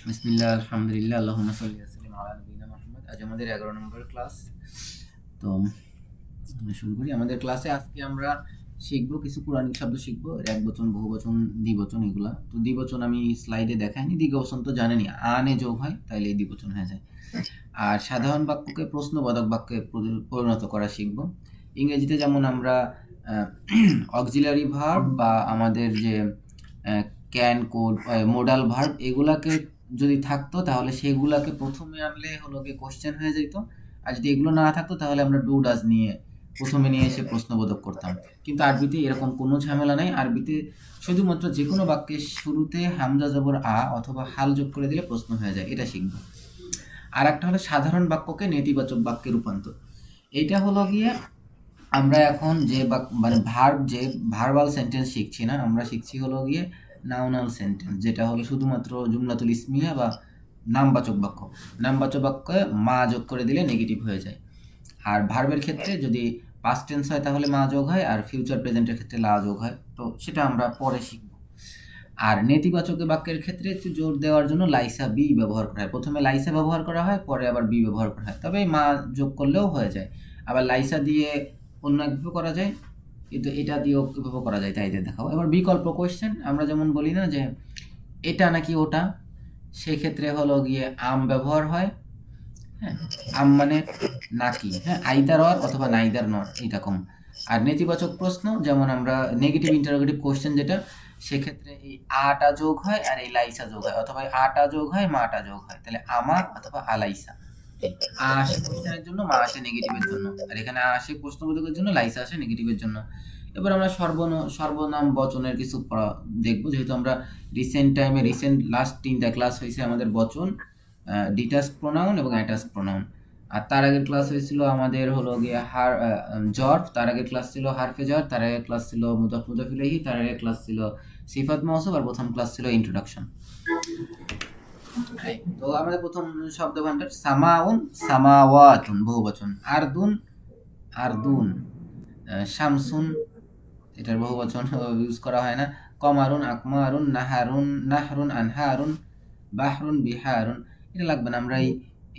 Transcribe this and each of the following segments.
বিসমিল্লাহ আলহামদুলিল্লাহ আল্লাহুম্মা সাল্লি ওয়া সাল্লিম আলা নবিয়িনা মুহাম্মদ। আজ আমাদের 11 নম্বর ক্লাস। তো আমরা শুরু করি। আমাদের ক্লাসে আজকে আমরা শিখবো কিছু কোরআনিক শব্দ শিখবো, একবচন, বহুবচন, দ্বিবচন এগুলা। তো দ্বিবচন আমি স্লাইডে দেখাইনি। দ্বিবচন তো জানেনই, আনে যোগ হয় তাইলে দ্বিবচন হয়ে যায়। আর সাধারণ বাক্যকে প্রশ্নবোধক বাক্যে পরিণত করা শিখবো। ইংরেজিতে যেমন আমরা অক্সিলারি ভার্ব বা আমাদের যে ক্যান, কোড, মোডাল ভার্ব এগুলাকে যদি থাকতো তাহলে সেগুলাকে প্রথমে আনলে হলো গিয়ে কোশ্চেন হয়ে যেত। আর যদি এগুলো না থাকতো তাহলে আমরা ডু ডাজ নিয়ে প্রথমে নিয়ে এসে প্রশ্নবোধক করতাম। কিন্তু আরবিতে এরকম কোনো ঝামেলা নাই। আরবিতে শুধুমাত্র যে কোনো বাক্যের শুরুতে হামজা জবর আ অথবা হাল যোগ করে দিলে প্রশ্ন হয়ে যায়, এটা শিখবো। আর একটা হলো সাধারণ বাক্যকে নেতিবাচক বাক্যে রূপান্তর। এইটা হলো গিয়ে আমরা এখন যে মানে ভার্ব, যে ভার্বাল সেন্টেন্স শিখছি না, আমরা শিখছি হলো গিয়ে নাউনাল সেন্টেন্স, যেটা হলো শুধুমাত্র জুমলাতুল ইসমিয়া বা নামবাচক বাক্য। নামবাচক বাক্যে মা যোগ করে দিলে নেগেটিভ হয়ে যায়। আর ভার্বের ক্ষেত্রে যদি পাস্ট টেন্স হয় তাহলে মা যোগ হয়, আর ফিউচার প্রেজেন্টের ক্ষেত্রে লা যোগ হয়। তো সেটা আমরা পরে শিখব। আর নেতিবাচক বাক্যের ক্ষেত্রে একটু জোর দেওয়ার জন্য লাইসা বি ব্যবহার করা হয়। প্রথমে লাইসা ব্যবহার করা হয়, পরে আবার বি ব্যবহার করা হয়। তবে মা যোগ করলেও হয়ে যায়। আবার লাইসা দিয়ে অন্য একভাবে করা যায়, কিন্তু এটা দিয়েও কীভাবে করা যায় তাই দিয়ে দেখাবো। এবার বিকল্প কোয়েশ্চেন, আমরা যেমন বলি না যে এটা নাকি ওটা, সেক্ষেত্রে হলো গিয়ে আম ব্যবহার হয়। হ্যাঁ, আম মানে নাকি, হ্যাঁ, আইদার অর অথবা নাইদার নর এইরকম। আর নেতিবাচক প্রশ্ন যেমন আমরা নেগেটিভ ইন্টারোগেটিভ কোশ্চেন যেটা, সেক্ষেত্রে এই আটা যোগ হয় আর এই লাইসা যোগ হয়, অথবা আটা যোগ হয় মাটা যোগ হয়, তাহলে আমা অথবা আলাইসা। আ আসে কোশ্চেনের জন্য, মা আসে নেগেটিভের জন্য, আর এখানে আ আসে প্রশ্নবোধকের জন্য, লাইসা আসে নেগেটিভের জন্য। এবার আমরা সর্বনাম বচনের কিছু দেখবো, যেহেতু আমরা রিসেন্ট লাস্ট 3টা ক্লাস হয়েছে আমাদের বচন, ডিটাচড প্রোনাউন এবং অ্যাটাচড প্রোনাউন। আর তার আগের ক্লাস হয়েছিল আমাদের হলো গিয়ে জর্ফ, তার আগের ক্লাস ছিল হারফে জার, তার আগের ক্লাস ছিল মুদাফ মুদাফ ইলাইহি, তার আগের ক্লাস ছিল সিফাত মওসুফ, আর প্রথম ক্লাস ছিল ইন্ট্রোডাকশন। তো আমাদের প্রথম শব্দ ভান্ডার সামাউন, সামাওয়াতুন বহুবচন। আরদুন, আরদুন। শামসুন, এটার বহুবচন ইউজ করা হয় না। কমারুন, আকমারুন, নাহারুন, নাহরুন, আনহারুন, বাহরুন, বিহারুন। এটা লাগবে না, আমরা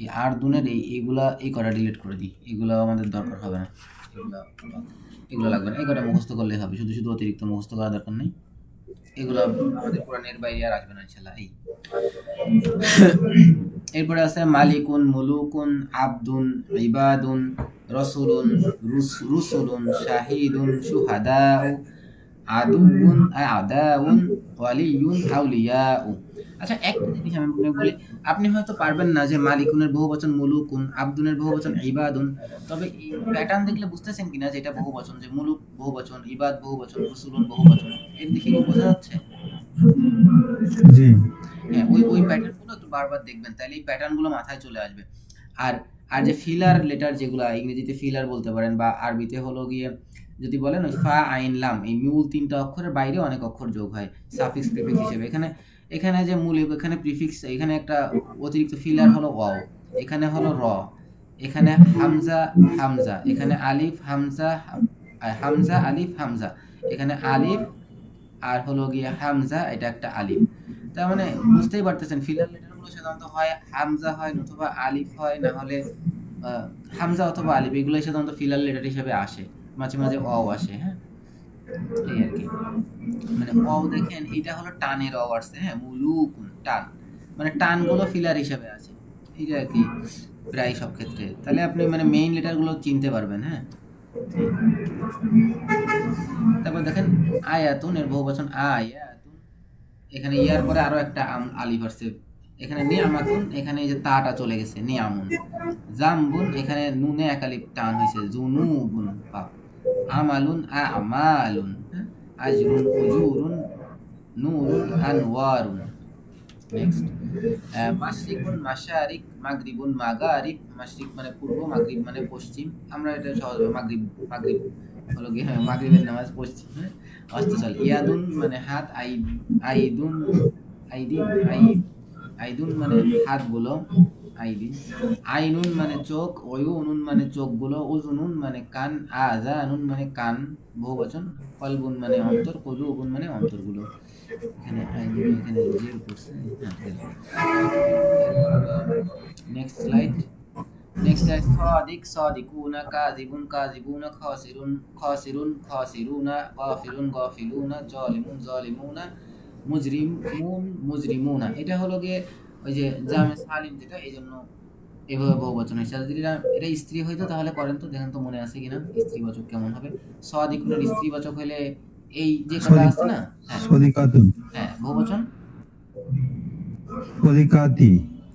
এই আরদুনের এইগুলা এই কটা ডিলিট করে দিই, এগুলো আমাদের দরকার হবে না। এগুলো লাগবে না, এই কটা মুখস্থ করলেই হবে, শুধু শুধু অতিরিক্ত মুখস্থ করার দরকার নেই। এগুলো আমাদের কোরআনের বাইরে আর আসবে না ইনশাআল্লাহ। এরপরে আছে মালিকুন, মুলুকুন, আব্দুন, ইবাদুন, রসুলুন, রুসুলুন, শাহিদুন, শুহাদাউ, আদুউন, আদাউন, ওয়ালিয়ুন, আউলিয়াউ। আচ্ছা, একটা জিনিস আমি আপনাকে বলি, আপনি হয়তো পারবেন না যে মালিকুনের বহুবচন মুলুকুন, আব্দুনের বহুবচন ইবাদুন। তবে এই প্যাটার্ন দেখলে বুঝতেছেন কিনা যে এটা বহুবচন, যে মুলুক বহুবচন, ইবাদ বহুবচন, রসুলুন বহুবচন। এর দিকে কি বোঝা যাচ্ছে? জি। হ্যাঁ, ওই প্যাটার্নগুলো একটু বারবার দেখবেন, তাহলে এই প্যাটার্নগুলো মাথায় চলে আসবে। আর আর যে ফিলার লেটার যেগুলা, ইংরেজিতে ফিলার বলতে পারেন বা আরবিতে হলো গিয়ে যদি বলেন ওই ফা আইন লাম, এই মূল 3টা অক্ষরের বাইরে অনেক অক্ষর যোগ হয় সাফিক্স প্রিফিক্স হিসেবে। এখানে এখানে যে মূল, এখানে প্রিফিক্স, এখানে একটা অতিরিক্ত ফিলার হলো ওয়াও, এখানে হলো র, এখানে হামজা, হামজা, এখানে আলিফ হামজা, হামজা আলিফ হামজা, এখানে আলিফ আর হলো গিয়ে হামজা, এটা একটা আলিফ। তার মানে বুঝতেই পারতেছেন ফিলার লেটারগুলো সাধারণত হয় হামজা হয়, নতুবা আলিফ হয়, না হলে হামজা অথবা আলিফ, এগুলোই সাধারণত ফিলার লেটার হিসেবে আসে। মাঝে মাঝে অও আসে, হ্যাঁ, এই আর কি। মানে অও দেখেন, এটা হলো টানের অ আসছে, হ্যাঁ, মুলুকুন টান, মানে টানগুলো ফিলার হিসেবে আছে, এই যে আর কি প্রায় সব ক্ষেত্রে। তাহলে আপনি মানে মেইন লেটারগুলো চিনতে পারবেন, হ্যাঁ। তারপর দেখেন আয়াতুন, এর বহুবচন আয়াতুন, এখানে ইয়ার পরে আরো একটা আলিফ আসছে। এখানে নিয়ামাতুন, এখানে এই যে তাটা চলে গেছে, নিয়ামুন। জামবুন, এখানে নুনে এক আলিফ টান হয়েছে, জুনুবুন পাপ। আমালুন, আমালুন, হ্যাঁ? আজরুন, উজুরুন, নুরুন, আনওয়ারুন। নেক্সট মাশরিকুন, মাশারিক, মাগরিবুন, মাগারিব। মাশরিক মানে পূর্ব, মাগরিব মানে পশ্চিম। আমরা এটা সহজ, মাগরিব, মাগরিব হলো কি, হ্যাঁ, মাগরিবের নামাজ পশ্চিম, হ্যাঁ। অস্ত্রশাল, ইয়াদুন মানে হাত, আইদুন, আইদিন, আইদুন মানে হাতগুলো। আইবিন। আইনুন মানে চোখ, অয়ুনুন মানে চোখগুলো, উজুনুন মানে কান, আযানুন মানে কান বহুবচন, কলবুন মানে অন্তর, কুলুবুন মানে অন্তরগুলো। এখানে আইনুন এখানে জের পড়ছে। হ্যাঁ ঠিক আছে। এরপরে নেক্সট স্লাইড। নেক্সট স্লাইড সাদিক সাদিকুনা, কাযিবুন কাযিবুনা, খাসিরুন খাসিরুন খাসিরুনা, গাফিলুন গাফিলুনা, জালিমুন জালিমুনা, মুজরিমুন মুজরিমুনা। এটা হলো গিয়ে ওই যে জামে সালিম যেটা, এই জন্য এভাবে বহুবচন হয়েছে। আর যদি এটা স্ত্রী হইতো তাহলে করেন তো, দেখেন তো মনে আছে কিনা স্ত্রীবাচক কেমন হবে। সাদিকুনের স্ত্রীবাচক হলে এই যে কটা আছে না, হ্যাঁ সদিকাতুন হ্যাঁ বহুবচন, সদিকাতি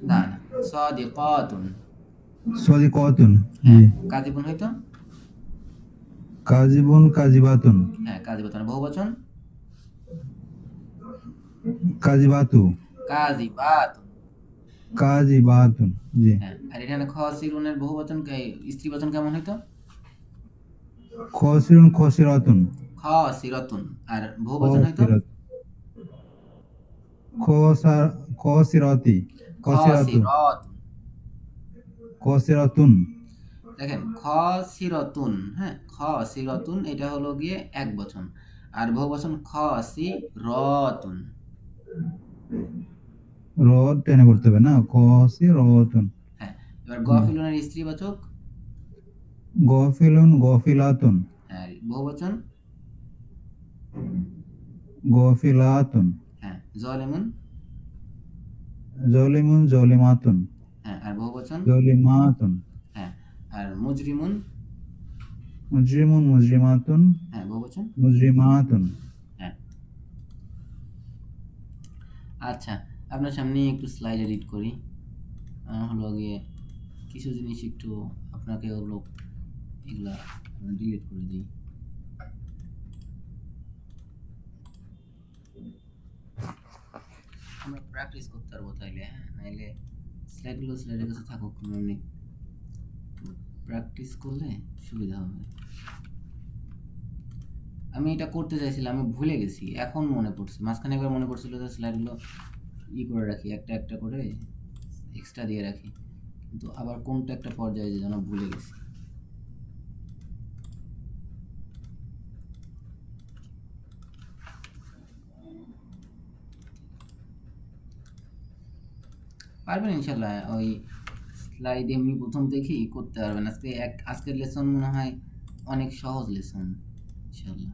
না না, সাদিকাতুন। সদিকাতুন। হ্যাঁ জি। কাযিবুন হইতো, কাজিবুন কাজিবাতুন হ্যাঁ কাযিবাতুন বহুবচন, কাজিবাতু কাযিবাতুন। কাজিবাতুন। জি। হ্যাঁ আর এখানে খাসিরুনের বহুবচন স্ত্রীবচন কেমন হইতো, খসিরুন খসিরাতুন খাসিরাতুন। আর বহুবচন হইতো খসিরাত খসার খসিরাতি খসিরাতুন খাসিরাতুন। খসিরাতুন। দেখেন খাসিরাতুন, হ্যাঁ খাসিরাতুন এটা হলো গিয়ে এক বচন, আর বহুবচন খাসিরাতুন। র টেনে করতে হবে না, খসিরাতুন। হ্যাঁ এবার জি। গফিলুনের স্ত্রীবাচক, গফিলুন গফিলাতুন হ্যাঁ বহুবচন, গফিলাতুন। হ্যাঁ জালিমুন, জলিমুন জলিমাতুন হ্যাঁ আর বহুবচন, জলিমাতুন। হ্যাঁ আর মুজরিমুন, মুজরিমুন মুজরিমাতুন হ্যাঁ বহুবচন, মুজরিমাতুন। হ্যাঁ। আচ্ছা আপনার সামনে একটু স্লাইড এডিট করি, হলো গিয়ে কিছু জিনিস একটু আপনাকে ওগুলো এগুলা ডিলিট করে দিই। আমরা প্র্যাকটিস করতে পারবো তাইলে, হ্যাঁ নাইলে স্লাইডগুলো স্লাইডের কাছে থাকুক, এমনি প্র্যাকটিস করলে সুবিধা হবে। আমি এটা করতে চাইছিলাম, আমি ভুলে গেছি, এখন মনে পড়ছে, মাঝখানে একবার মনে পড়ছিল যে স্লাইডগুলো করে রাখি, একটা একটা করে এক্সট্রা দিয়ে রাখি, কিন্তু আবার কোনটা একটা পর্যায়ে যেন ভুলে গেছি। পারবেন ইনশাল্লাহ, ওই স্লাইড এমনি প্রথম দেখেই করতে পারবেন। আজকের লেসন মনে হয় অনেক সহজ লেসন ইনশাল্লাহ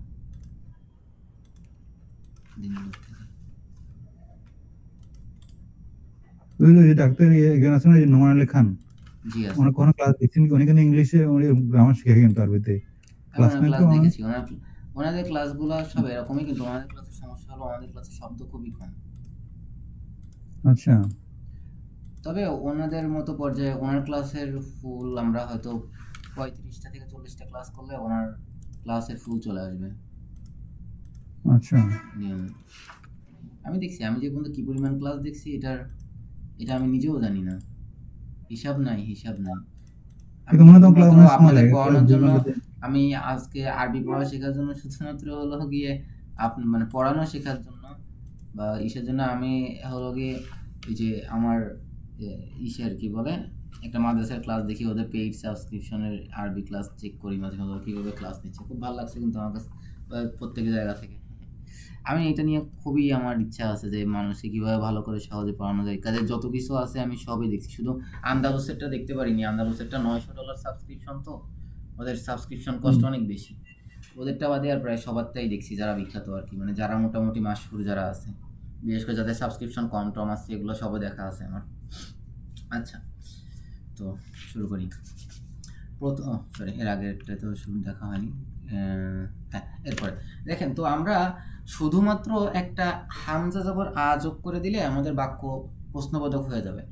দিনের থেকে। ওই যে ডাক্তার একজন আছেন না, যে নোমান আলী খান, জি আছে, ওনার কোনো ক্লাস দেখছেন? উনি কিন্তু ইংলিশে উনি গ্রামার শিখে কিন্তু আরবিতে আমি ক্লাস ওনার নেন ক্লাস তো। দেখেছি, ওনাদের ক্লাসগুলো সব এরকমই, কিন্তু ওনাদের ক্লাসের সমস্যা হলো ওনাদের ক্লাসে শব্দ খুবই কম। আচ্ছা তবে ওনাদের মতো পর্যায়ে ওনার ক্লাসের ফুল আমরা হয়তো 35টা থেকে 40টা ক্লাস করলে ওনার ক্লাসের ফুল চলে আসবে আচ্ছা। নিয়মিত। আমি দেখছি, আমি যে পর্যন্ত কি পরিমাণ ক্লাস দেখছি এটা আমি নিজেও জানি না, হিসাব নাই। আমি কিন্তু মনে তো ক্লাস শুধুমাত্র অনেক সময় আপনাদের লাগে পড়ানোর জন্য, আমি আজকে আরবি পড়া শেখার জন্য শুধুমাত্র হলো গিয়ে আপনি মানে পড়ানো শেখার জন্য বা ইসের জন্য আমি হলো গিয়ে এই যে আমার ইসে আর কি বলে একটা মাদ্রাসার ক্লাস দেখি, ওদের পেইড সাবস্ক্রিপশনের আরবি ক্লাস চেক করি মাঝে মাঝে কীভাবে ক্লাস নিচ্ছে, খুব ভালো লাগছে কিন্তু আমার কাছে প্রত্যেক জায়গা থেকে। আমি এটা নিয়ে খুবই আমার ইচ্ছা আছে যে মানুষকে কীভাবে ভালো করে সহজে পড়ানো যায়, কাজে যত কিছু আছে আমি সবই দেখছি, শুধু আন্দালুসেরটা দেখতে পারিনি। আন্দালুসেরটা $900 সাবস্ক্রিপশন, তো ওদের সাবস্ক্রিপশন কস্ট অনেক বেশি। ওদেরটা বাদে আর প্রায় সবারটাই দেখছি যারা বিখ্যাত আর কি, মানে যারা মোটামুটি মাশহুর যারা আছে, বিশেষ করে যাদের সাবস্ক্রিপশন কম টম আছে, এগুলো সবও দেখা আছে আমার। আচ্ছা তো শুরু করি। এর আগেরটা তো শুরু দেখা হয়নি। হ্যাঁ এরপরে দেখেন তো, আমরা শুধুমাত্র একটা হামজা জবর আ যোগ করে দিলে আমাদের বাক্য প্রশ্নবোধক হয়ে যাবে,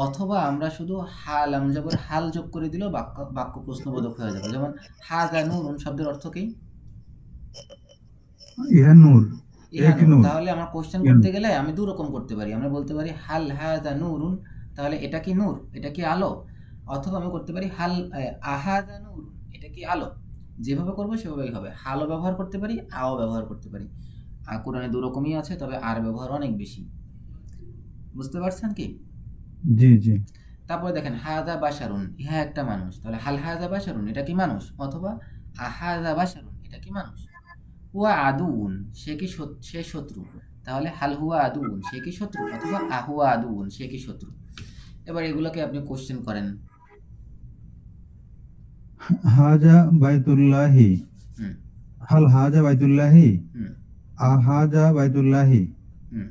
অথবা আমরা শুধু লাম জবর হাল যোগ করে দিলেও বাক্য প্রশ্নবোধক হয়ে যাবে। যেমন হাযা নূরুন শব্দের অর্থ কি? ইহা নূর, এক নূর। তাহলে আমার কোশ্চেন করতে গেলে আমি দু রকম করতে পারি, আমরা বলতে পারি হাল হাযা নূরুন, তাহলে এটা কি নূর, এটা কি আলো? অথবা আমি করতে পারি হাল আহাযা নূরুন, এটা কি আলো? যেভাবে করবো সেভাবেই হবে। হালও ব্যবহার করতে পারি, আও ব্যবহার করতে পারি। কোরআনে দু রকমই আছে, তবে আর ব্যবহার অনেক বেশি। বুঝতে পারছেন কি? জি জি। তারপরে দেখেন হাজা বাশারুন, ইহা একটা মানুষ, তাহলে হাল হাজা বাশারুন এটা কি মানুষ, অথবা আহাজা বাশারুন এটা কি মানুষ। হুয়া আদুউন সে কি সে শত্রু, তাহলে হাল হুয়া আদুউন সে কি শত্রু, অথবা আহুয়া আদুউন সে কি শত্রু। এবার এগুলোকে আপনি কোশ্চেন করেন। হাজা বাইতুল্লাহি, হুম হাল হাজা বাইতুল্লাহি, হুম আহাজা বাইতুল্লাহি, হুম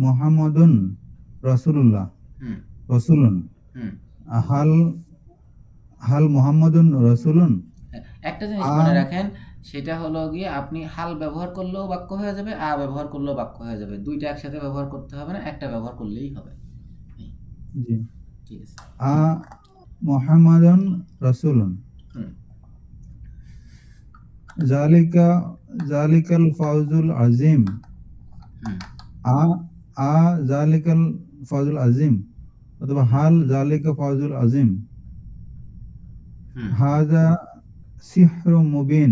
মুহাম্মাদুন রাসূলুল্লাহ, হুম রাসূলুন, হুম হাল হাল মুহাম্মাদুন রাসূলুন। হ্যাঁ, একটা জিনিস আ মনে রাখেন, সেটা হলো গিয়ে আপনি হাল ব্যবহার করলেও বাক্য হয়ে যাবে, ব্যবহার করলেও বাক্য হয়ে যাবে, দুইটা একসাথে ব্যবহার করতে হবে না, একটা ব্যবহার করলেই হবে। এই, জি, ঠিক আছে। আ মুহাম্মাদুন রাসূলুন, হুম জালিকা জালিকাল ফাউজুল আজিম, হুম আ আ জালিকাল ফাউজুল আজিম, অথবা হাল জালিকা ফাউজুল আজিম, হুম হাজা সিহরুম মুবিন,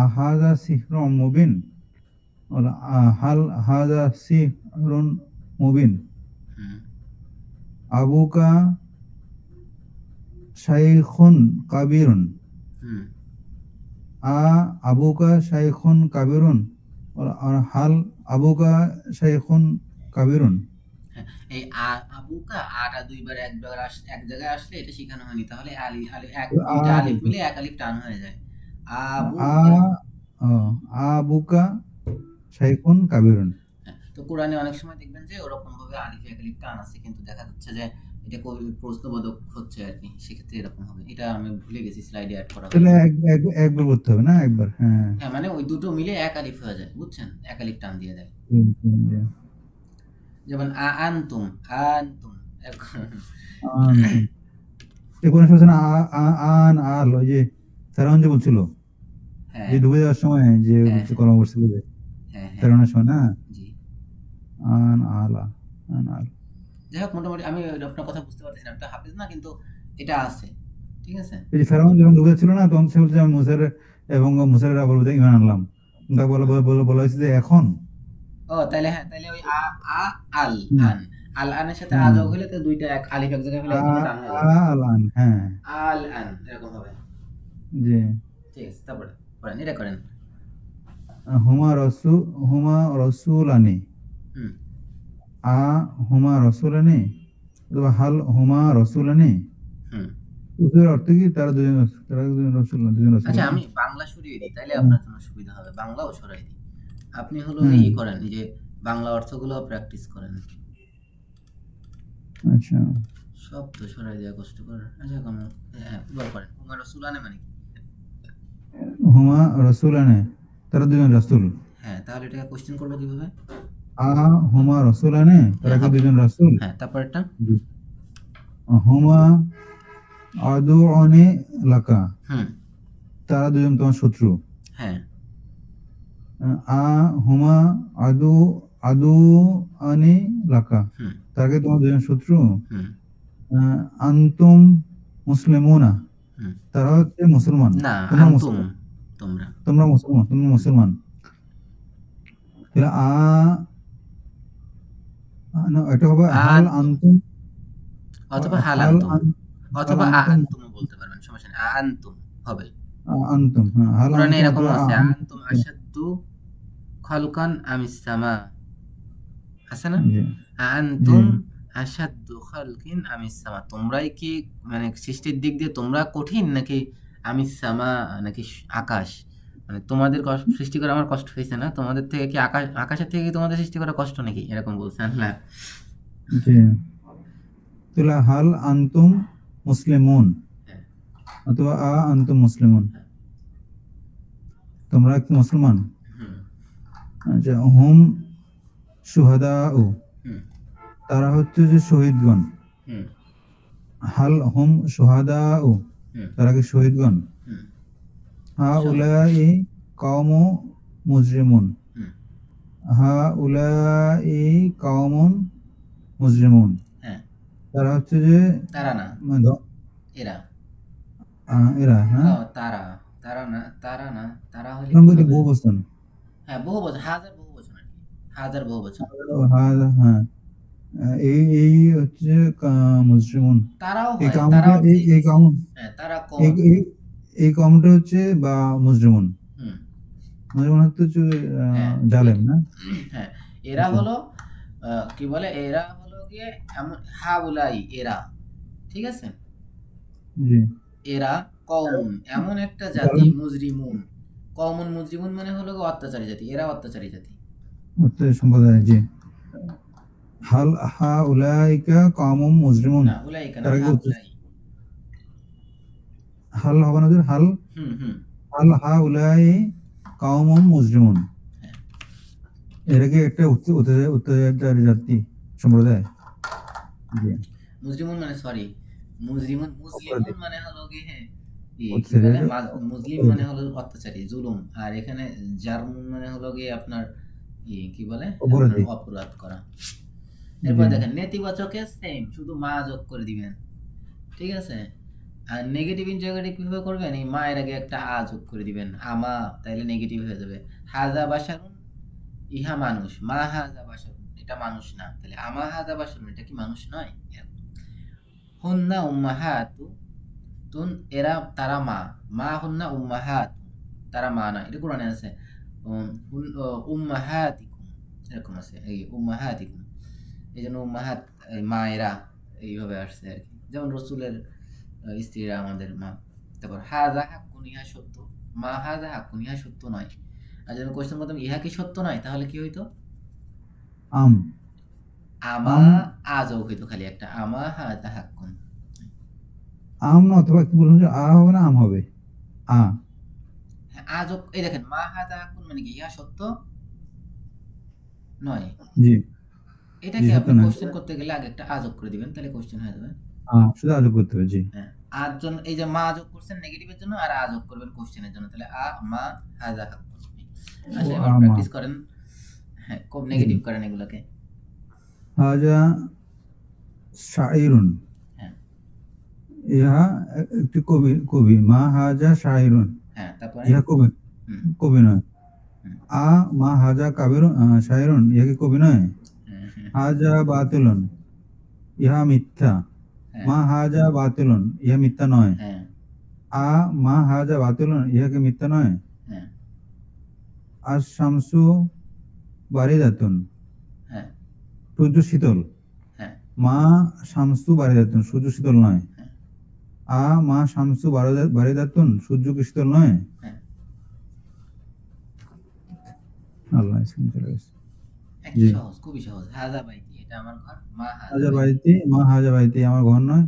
আহাজা সিহরুম মুবিন, ওলা হাল হাজা সিহরুন মুবিন, হুম আবুকা শাইখুন কাবিরুন, হুম আ আবুকা শাইখুন কাবিরুন, আর হাল আবুকা শাইখুন কাবিরুন। হ্যাঁ, এই আবুকা আটা দুইবার একবার এক জায়গায় আসলে এটা শেখানো হয়নি, তাহলে আলি আলি এক আ দুইটা আলিফ মিলে এক আলিফ টান হয়ে যায়। আ আবুকা। ও, আবুকা শাইখুন কাবিরুন। হ্যাঁ, তো কোরআনে অনেক সময় দেখবেন যে ওরকম ভাবে আলিফে এক আলিফ টান আছে, কিন্তু দেখা যাচ্ছে যে এটা কবি প্রশ্নবোধক হচ্ছে আর কি, সেক্ষেত্রে এরকম হবে। এটা আমি ভুলে গেছি, স্লাইডে অ্যাড করা তাহলে হয়নি। একবার করতে হবে না, একবার? হ্যাঁ। হ্যাঁ, মানে ওই দুটো মিলে এক আলিফ হয়ে যায়, বুঝছেন, এক আলিফ টান দিয়ে দেয়। যেমন আনতুম, আনতুম আনতুম, কোন সময় না, আন আল, ওই যে ফেরাউন যে বলছিল, হ্যাঁ যে ডুবে যাওয়ার সময় যে হ্যাঁ কলম করছিল, যে হ্যাঁ হ্যাঁ ফেরাউনের সময় না, জি। আন আলা, আন আল। যাই হোক, মোটামুটি আমি আপনার কথা বুঝতে পারতেছি না, আমি তো হাফিজ না, কিন্তু এটা আছে, ঠিক আছে। এই যে ফেরাউন যখন ডুবে ছিল না, তখন সে বলছে আমি মুসার এবং মুসারেরা বলবে ইমান আনলাম। তাকে বলা হয়েছে যে এখন। ও তাইলে, হ্যাঁ তাইলে ওই আ আল হুম, আন, আল আনের সাথে হুম, যোগ হলে তো দুইটা এক আলিফ এক জায়গায় হলে আ একদম টান হয়ে আ যাবে। আল আন, হ্যাঁ, আল আন এরকম হবে। জি। ঠিক আছে, তারপরে করেন, এটা করেন। হুমা রসুলানি, হুম আ হুমা রসুলানি, অথবা হাল হুমা রসুলানি। হুম এর অর্থ কি? তারা দুজন রসুল না, দুজন রসুল আচ্ছা, না? আমি বাংলা সরিয়ে দিই, তাইলে হুম, আপনার জন্য সুবিধা হবে, বাংলাও সরাই দিই। আপনি হলো হুম, ই করেন, এই যে বাংলা অর্থগুলো প্র্যাকটিস করেন। আচ্ছা। সব তো সরাই দেওয়া কষ্টকর। আচ্ছা কেমন, হ্যাঁ এবার করেন। উমার রসুলানে মানে কি? হুমা রসুলানি, তারা দুজন রসুল। হ্যাঁ, তাহলে এটাকে কোশ্চেন করবো কিভাবে? আ হুমা রসুলানি, তারা হ্যাঁ কি হবে। দুজন রসুল? হ্যাঁ, তারপরটা। জি। হুমা আদুআনি লাকা, হুম তারা দুজন তোমার শত্রু। হ্যাঁ আ হুমা আদু আদু আনি লাকা, হুম তাকে তোমার দুজন শত্রু। হুম আনতুম মুসলিমুনা, হুম তারা হচ্ছে মুসলমান। না, তোমরা আনতুম মুসলমান, তোমরা। তোমরা মুসলমান, তুমি মুসলমান। তাহলে না, এটা হবে হাল আনতুম, আনতুম, অথবা হাল হাল আনতুম, হাল অথবা আনতুম, আনতুমও বলতে পারবেন, সমস্যা নেই, আনতুম হবে। আনতুম, হ্যাঁ, হাল কোরআনে আনতুম এরকমও অথবা আছে, আনতুম। আনতুম আশাদ্দু খালকান আমিস সামা, আছে না? জি, জি, আনতুম আশাদ্দু খালকিন আমিস সামা, তোমরাই কি মানে সৃষ্টির দিক দিয়ে তোমরা কঠিন, নাকি আমিস সামা নাকি আকাশ, মানে তোমাদের সৃষ্টি করা আমার কষ্ট হয়েছে না, তোমাদের থেকে কি আকাশের থেকে কি তোমাদের সৃষ্টি করা কষ্ট নাকি, এরকম বলছে আল্লাহ। জি। তাহলে হাল আনতুম মুসলিমুন, হ্যাঁ অথবা আনতুম মুসলিমুন, তোমরা কি মুসলমান? হুম আচ্ছা, হুম শুহাদাউ, হুম তারা হচ্ছে যে শহীদগণ। হুম হাল হুম শুহাদাউ, হুম তারা কি শহীদগণ? হুম হা সব। উলাই কওমু মুজরিমুন, হুম হা উলাই কওমুন মুজরিমুন, হ্যাঁ, তারা হচ্ছে যে তারা না, মানে এরা। এরা, হ্যাঁ, ও তারা, তারা না, তারা না, তারা হলে কারণ কি বলতে হবে? বহু বচন। হ্যাঁ, বহু বচন, হাজার বহু বচন আর কি, হাজার বহু বচন। হ্যাঁ, এই এই হচ্ছে মুসলিমুন। তারাও এই হয়, কামটা তারাও এই এই কাম হ্যাঁ তারা এই কম। এই এই কামটা হচ্ছে বা মুসলিমুন। হুম। মুসলিমুন হচ্ছে হ্যাঁ জালেম না? হ্যাঁ এরা জি হলো কি বলে, এরা হলো গিয়ে এমন হাউলাই এরা, ঠিক আছে, জি এরা কওমুন এমন একটা জাতি, জালেম মুজরিমুন, কওমুন মুজরিমুন মানে হলো গিয়ে অত্যাচারী জাতি, এরা অত্যাচারী জাতি। হচ্ছে সম্প্রদায়। জি হাল হা উলাইকা কাউমুম মুজরিমুন। না উলাইকা না, তারা কি হাউলাই। হাল হবে না ওদের? হাল হুম হুম। হাল হা উলাই কাউমুম মুজরিমুন। হ্যাঁ এরা কি একটা অত্যাচারী জাতি সম্প্রদায়? জি মুজরিমুন মানে সরি, মুজরিমুন অপরাধী মুসলিমুন মানে হলো গিয়ে হ্যাঁ কি বলে, অত্যাচারী মুসলিম অপরাধী মানে হলো অত্যাচারী জুলুম, আর এখানে জারমুন মানে হলো গিয়ে আপনার কি বলে, আপনার অপরাধী। অপরাধ করা। জি এরপর দেখেন নেতিবাচকে সেম, শুধু মা যোগ করে দিবেন, ঠিক আছে। আর নেগেটিভ ইন্টারোগেটিভ কিভাবে করবেন, এই মা এর আগে একটা আ যোগ করে দিবেন, আমা, তাইলে নেগেটিভ হয়ে যাবে। হাজা বাসারুন, ইহা মানুষ, মা হাজা বাসারুন এটা মানুষ না, তাহলে আমা হাজা বাসারুন এটা কি মানুষ নয়। হুন্না উম্মাহাতু তুন, এরা তারা মা, মা হুন্না উম্মাহাত, তারা মা না, এটা কোরআনে আছে। উম্মাহাতিকুম এরকম আছে, এই উম্মাহাতিকুম, এই জন্য উম্মাহাত মায়েরা এইভাবে আসছে আর কি, যেমন রসুলের স্ত্রীরা আমাদের মা। তারপর হাজা হাক্কুন ইহা সত্য, মা হাজা হাক্কুন ইহা সত্য নয়। আর যদি কোশ্চেন করতাম ইহা কি সত্য নয়, তাহলে কি হইতো, আম আমা আম আজও হইতো খালি একটা, আমা হাজা হাক্কুন। আম না, অথবা কি বলুন যে আ হবে না আম হবে? আ হ্যাঁ আজও, এই দেখেন মা হাজা হাক্কুন মানে কি ইহা সত্য নয়, জি জি এটাকে সত্য আপনি না। কোশ্চেন করতে গেলে আগে একটা আজব করে দিবেন, তাহলে কোশ্চেন হয়ে যাবে। শুধু আযোগ করতে হবে। জি হ্যাঁ আর জন্য এই যে মা যোগ করছেন নেগেটিভের জন্য, আর যোগ করবেন কোশ্চেনের জন্য, তাহলে মা হাজা হাক্কুন। ও আচ্ছা এবার আমা। প্র্যাকটিস করেন, হ্যাঁ খুব জি নেগেটিভ করেন এগুলোকে। হাজা শাইরুন। হ্যাঁ ইহা একটি কবি। কবি মা হাজা শাইরুন। হ্যাঁ তারপরে ইহা কবি, হুম কবি নয়। হুম আ মা হাজা কাবিরুন শাইরুন, ইহা কি কবি নয়? হ্যাঁ হ্যাঁ হাজা বাতিলুন, ইহা মিথ্যা। হ্যাঁ মা হাজা বাতিলুন, ইহা মিথ্যা নয়। হ্যাঁ আ মা হাজা বাতিলুন, ইহা কি মিথ্যা নয়? হ্যাঁ আশ শামসু বারিদাতুন, হ্যাঁ সূর্য শীতল। হ্যাঁ মা শামসু বারিদাতুন, সূর্য শীতল নয়। হ্যাঁ মা শামসু বারিদাতুন, সূর্য কি শীতল নয়? হ্যাঁ আল্লাহ স্ক্রিন চলে গেছে। একই জি সহজ, খুবই সহজ। হাজা বাইতি এটা আমার ঘর, মা হাজা হাজা বাইতি। বাইতি, মা হাজা বাইতি আমার ঘর নয়।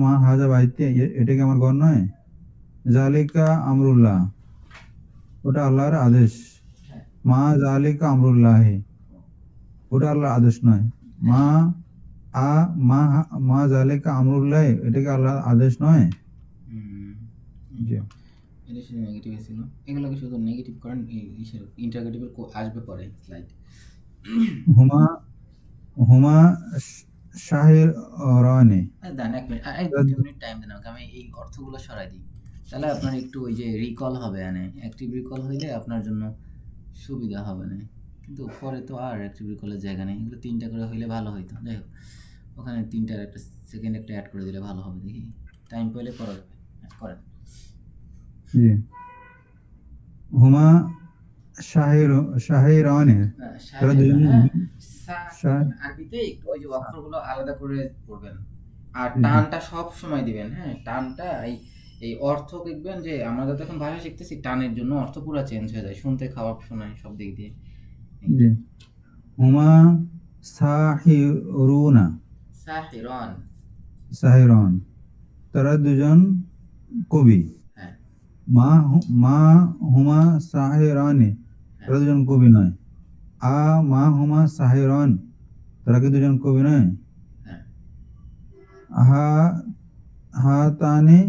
মা হাজা বাইতি, এটা কি আমার ঘর নয়? জালিকা আমরুল্লাহ, ওটা আল্লাহর আদেশ। হ্যাঁ মা জালিকা আমরুল্লাহি, ওটা আল্লাহর আদেশ নয়। হ্যাঁ মা আ মা মা জালিকা আমরুল্লাহ, এটা কি আল্লাহর আদেশ নয়? হুম জি এটা শুধু নেগেটিভ ছিল, এগুলোকে শুধু নেগেটিভ করেন, ইন্টারগেটিভের আসবে পরে স্লাইড। হুমা হুমা শাহির রানে। দেন এক মিনিট, এই 2 মিনিট টাইম দেন আমাকে, আমি এই অর্থগুলো সরাই দিই, তাহলে আপনার একটু ওই যে রিকল হবে, মানে অ্যাক্টিভ রিকল হইলে আপনার জন্য সুবিধা হবে না, কিন্তু পরে তো আর অ্যাক্টিভ রিকলের জায়গা নেই, এগুলো 3টা করে হইলে ভালো হইতো। যাই হোক, ওখানে 3টার একটা সেকেন্ড একটা অ্যাড করে দিলে ভালো হবে, দেখি টাইম পেলে করা যাবে। হ্যাঁ, করেন। জি হুমা শাহিরানে, তারা শাহের না, দুজন হ্যাঁ শাহ আরবিতে একটু ওই যে অক্ষরগুলো আলাদা করে পড়বেন, আর জি টানটা সব সময় দিবেন। হ্যাঁ টানটা এই এই অর্থ দেখবেন যে আমরা তো এখন ভাষা শিখতেছি, টানের জন্য অর্থ পুরো চেঞ্জ হয়ে যায়, শুনতে খাওয়া শোনায় সব দিক দিয়ে। জি হুমা সাহিরুনা সাহিরন। সাহিরন, তারা দুজন কবি। হ্যাঁ মা হুমা সাহিরানে, হ্যাঁ তারা দুজন কবি নয়। মা হুমা সাহিরান, তারা কি দুজন কবি নয়? হ্যাঁ হা হাতানে,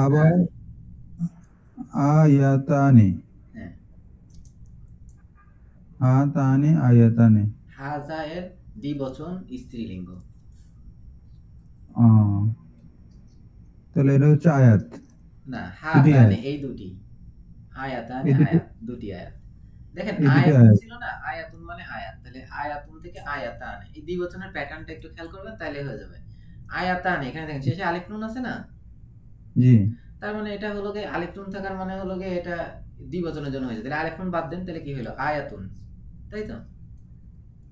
আবার আয়াতানি। আয়াতানে, হ্যাঁ হাতানে আয়াতানে। হাজা এর দ্বিবচন স্ত্রীলিঙ্গ। আহ, তাহলে এটা হচ্ছে আয়াত। না দুটি হাতানে আয়াত, এই দুটি, আয়াতানে এই দুটি। আয়াত দুটি আয়াত। দেখেন এই দুটো আয়াতুন আয়াত। ছিল না, আয়াতুন মানে আয়াত, তাহলে আয়াতুন থেকে আয়াতান, এই দ্বিবচনের প্যাটার্নটা একটু খেয়াল করবেন তাহলে হয়ে যাবে। আয়াতান, এখানে দেখেন শেষে আলিফ নুন আছে না, জি তার মানে এটা হলো গিয়ে আলিফ নুন থাকার মানে হলো গিয়ে এটা দ্বিবচনের জন্য হয়েছে, তাহলে আলিফ নুন বাদ দেন তাহলে কি হলো আয়াতুন, তাই তো?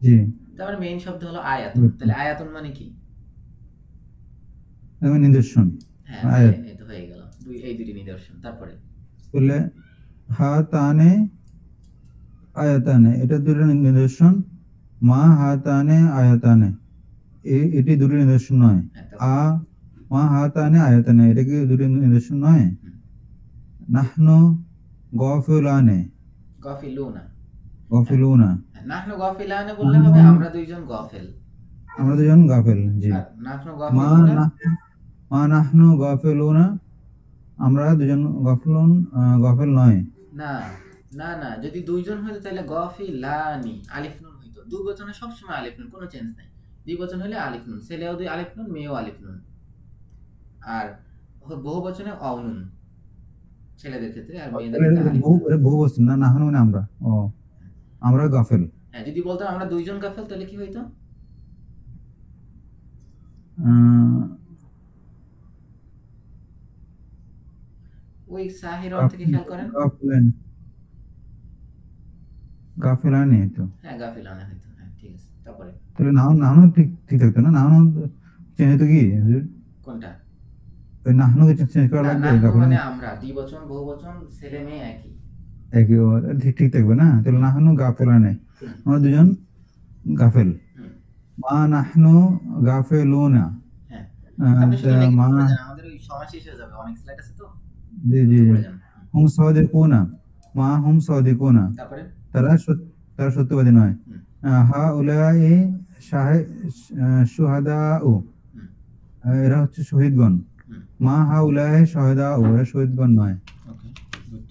জি তার মানে মেইন শব্দ হলো আয়াতুন, তাহলে আয়াতুন মানে কি? এবং নিদর্শন হ্যাঁ তাহলে আয়াত। এই তো হয়ে গেল এই দুটি নিদর্শন। তারপরে তাহলে হা তানে আয়াতানে, এটা দুটো নিদর্শন। মা হা তানে আয়াতানে, এটি দুটো নিদর্শন নয়। হ্যাঁ আ তারপরে মা হা তানে আয়াতানে, এটা কি দুটো নিদর্শন নয়? হুম, নাহনু গফিলানে, গফিলুনা। হ্যাঁ, গফিলুনা, হ্যাঁ, নাহনু গফিলানে বললে হবে নাহনু আমরা দুইজন গফেল, আমরা দুজন গাফেল। জি আর নাহনু মা গফিলুনা না মা নাহনু গফিলুনা, আমরা দুজন গফলুন, গফেল নয়। না, না না, যদি দুইজন হইতো তাহলে গফিলানি আলিফ নুন হইতো। দুই বচনে সবসময় আলিফ নুন, কোনো চেঞ্জ নাই। দুই বচন হলে আলিফ নুন, ছেলেও দুই আলিফ নুন, মেয়েও আলিফ নুন। আর বহু বচনে অনুন, ছেলেদের ক্ষেত্রে, আর মেয়েদের তাহলে ক্ষেত্রে আলিফ নুন। এটা বহু বস্তু না, নাহনু মানে আমরা। ও, আমরা গাফেল। হ্যাঁ, যদি বলতাম আমরা দুইজন গাফেল তাহলে কি হইতো? আহ, ওই সাহিরন থেকে গাফিল খেয়াল করেন। গাফলেন, গাফেলানি তো। হ্যাঁ, গাফিলানে হইতো, হ্যাঁ ঠিক আছে। তারপরে তাহলে নাহনু নাহনু ঠিক ঠিক থাকতো না? নাহনু চেঞ্জ হতো কি হুজুর? কোনটা? ওই নাহনুকে চেঞ্জ করা না, লাগবে নাহনু গাফেলান। মানে আমরা, দ্বিবচন বহু বচন ছেলে মেয়ে একই। একই ও, ঠিক ঠিক থাকবে না? তাহলে হুম, নাহনু গাফেলানে, হুম, আমরা দুজন গাফেল। হুম, মা নাহনু গাফেলুনা, হ্যাঁ। আপনি তা শুধু নেগেটিভ মা, করে যান, আমাদের ওই সময় শেষ হয়ে যাবে, অনেক স্লাইড আছে তো, জি জি দ্রুত জি, করে যান। হুম, হুম সাদিকুনা, মা হুম সাদিকুনা, তারপরে তারা তারা সত্যবাদী নয়। হুম, হা উলাই শাহে সুহাদা ও, হুম, এরা হচ্ছে শহীদগণ। হুম, মা হা উলাই শহীদা ও, এরা শহীদগণ নয়। ওকে, গুড।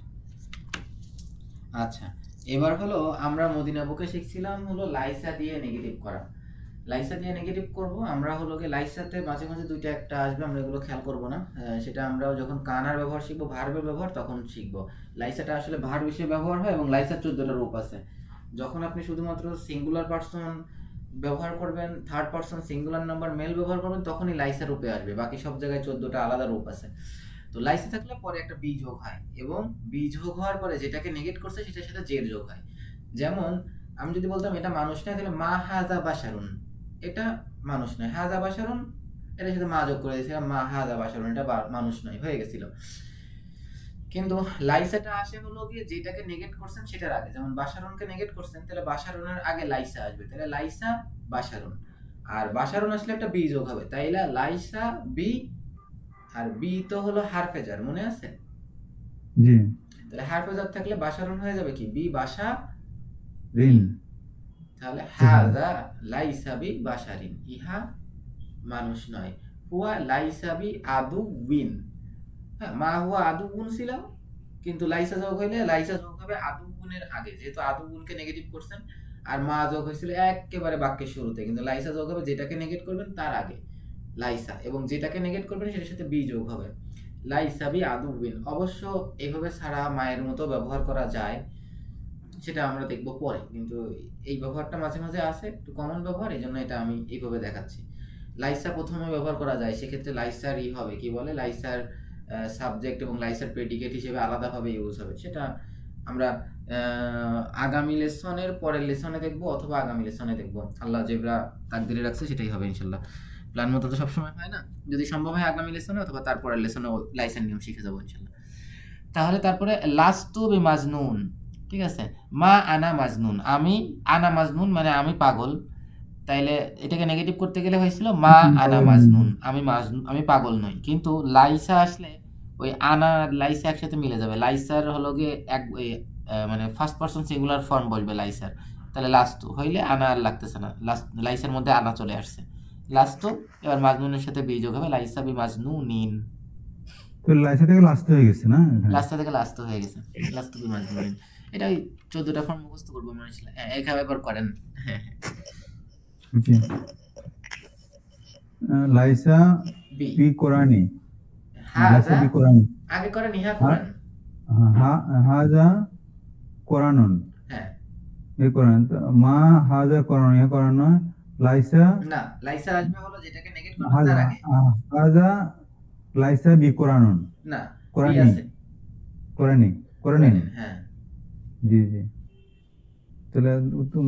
আচ্ছা, এবার হলো আমরা মদিনা বুকে শিখছিলাম হলো লাইসা দিয়ে নেগেটিভ করা। লাইসা দিয়ে নেগেটিভ করব আমরা হলো গিয়ে লাইসাতে মাঝে মাঝে দুইটা একটা আসবে, আমরা এগুলো খেয়াল করব না। সেটা আমরা যখন কানার ব্যবহার শিখবো, ভার্বের ব্যবহার, তখন শিখবো। লাইসাটা আসলে ভার্ব হিসেবে ব্যবহার হয় এবং লাইসার 14টা রূপ আছে। যখন আপনি শুধুমাত্র সিঙ্গুলার পার্সন ব্যবহার করবেন, third person singular number male ব্যবহার করবেন, তখনই লাইসা রূপে আসবে। বাকি সব জায়গায় 14টা আলাদা রূপ আছে। তো লাইসে থাকলে পরে একটা বি যোগ হয়, এবং বি যোগ হওয়ার পরে যেটাকে নেগেট করছে সেটার সাথে জের যোগ হয়। যেমন আমি যদি বলতাম এটা মানুষ নয়, তাহলে মা হাজা বাসারুন, এটা মানুষ নয়। হাজা বাসারুন, এটার সাথে মা যোগ করে দিয়েছিলাম, মা হাজা বাসারুন, এটা মানুষ নয়, হয়ে গেছিল। কিন্তু লাইসাটা আসে হলো গিয়ে যেটাকে নেগেট করছেন সেটার আগে। যেমন বাসারুনকে নেগেট করছেন, তাহলে বাসারুনের আগে লাইসা আসবে, তাহলে লাইসা বাসারুন। আর বাসারুন আসলে একটা বি যোগ হবে, তাইলে লাইসা বি। আর বি তো হলো হারফেজার, মনে আছে? জি তাহলে হারফেজার থাকলে বাসারুন হয়ে যাবে কি বি বাসা ঋণ। রিন। তাহলে হাজা লাইসাবি বাসারিন, ইহা মানুষ নয়। হুয়া লাইসাবি আদু উইন। হ্যাঁ, মা হুয়া আদু উন ছিল, কিন্তু লাইসা যোগ হইলে লাইসা যোগ হবে আদু গুণের আগে, যেহেতু আদু গুণকে নেগেটিভ করছেন। আর মা যোগ হয়েছিল একেবারে বাক্যের শুরুতে, কিন্তু লাইসা যোগ হবে যেটাকে নেগেট করবেন তার আগে লাইসা, এবং যেটাকে নেগেট করবেন সেটার সাথে বি যোগ হবে। লাইসা বি আদু উইন। অবশ্য এইভাবে ছাড়া মায়ের মতো ব্যবহার করা যায়, সেটা আমরা দেখব পরে, কিন্তু এই ব্যবহারটা মাঝে মাঝে আছে, একটু কমন ব্যবহার, এই জন্য এটা আমি এইভাবে দেখাচ্ছি। লাইসা প্রথমে ব্যবহার করা যায়, সেক্ষেত্রে লাইসার ই হবে কি বলে, লাইসার সাবজেক্ট এবং লাইসার প্রেডিকেট হিসেবে আলাদাভাবে ইউজ হবে। সেটা আমরা আগামী লেসনের পরের লেসনে দেখব, অথবা আগামী লেসনে দেখব। আল্লাহ যেটা তাকদিরে রাখছে সেটাই হবে ইনশাল্লাহ। প্ল্যান মতো তো সবসময় হয় না, যদি সম্ভব হয় আগামী লেসনে অথবা তারপরের লেসনে লাইসের নিয়ম শিখে যাবো ইনশাল্লাহ। তাহলে তারপরে লাস্তু বি মাজনুন, ঠিক আছে? মা আনা মাজনুন, আমি, আনা মাজনুন মানে আমি পাগল। তাইলে এটাকে নেগেটিভ করতে গেলে হয়েছিল মা আনা মাজনুন, আমি পাগল নই। কিন্তু লাইসা আসলে ওই আনা আর লাইসা একসাথে মিলে যাবে। লাইসার হলো গিয়ে মানে ফার্স্ট পারসন সিঙ্গুলার ফর্ম বলবে লাইসার। তাহলে লাস্তু হইলে আনা আর লাগতেছে না, লাইসার মধ্যে আনা চলে আসছে, লাস্তু। এবার মাজনুনের সাথে বি যোগ হবে, লাইসা বি মাজনুনিন। তো লাইসা থেকে লাস্ট হয়ে গেছে না এখানে? লাস্ট থেকে লাস্ট হয়ে গেছে, লাস্ট বি মাজনুনিন। এটা ওই 14টা ফর্ম মুখস্থ করবো মনে ছিল। হ্যাঁ, এইভাবে এবার করেন। হ্যাঁ, জি লাইসা বি বি কোরআনি, লাইসা হাজা, বি কোরআনি, আগে করেন ইহা হা করেন। হাজা কোরআনুন, হ্যাঁ, এ করেন তো, মা হাজা কোরআন এ করেন নয়, লাইসা না, লাইসা আসবে হলো যেটাকে নেগেট করবে তার হাজা আগে। হাজা লাইসা বি কোরআনুন, না, বি কোরআনি, আছে। কোরআনি, করে কোরআনিন। নিন, হ্যাঁ। জি জি। তাহলে তো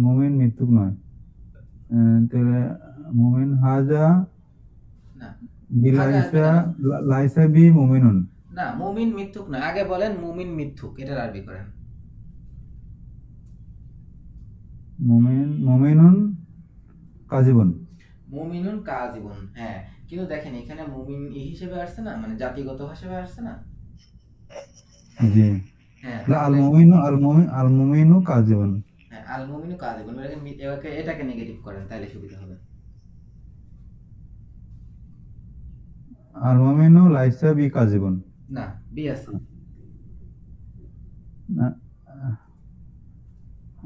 মুমিন মৃত্যুক নয়। তাহলে মুমিন হাজা না, হাজা আসবে বিলাইসা কেন? লাইসা বি মুমিনুন। না, মুমিন মিথ্যুক না, আগে বলেন মুমিন মিথ্যুক, এটার আরবি করেন। মুমিনুন কাজিবুন। মুমিনুন কাযিবুন, হ্যাঁ। কিন্তু দেখেন এখানে মুমিন হিসেবে আসছে না, মানে জাতিগত হিসেবে আসছে না। জি। হ্যাঁ, আল তাহলে মুমিনু আল মুমিনু কাজিবুন। হ্যাঁ, আল মুমিনু কাযিবুন, এটাকে নেগেটিভ করেন তাহলে সুবিধা হবে। আল মুমিনু লাইসা বি কাজিবুন। না, বি আছে।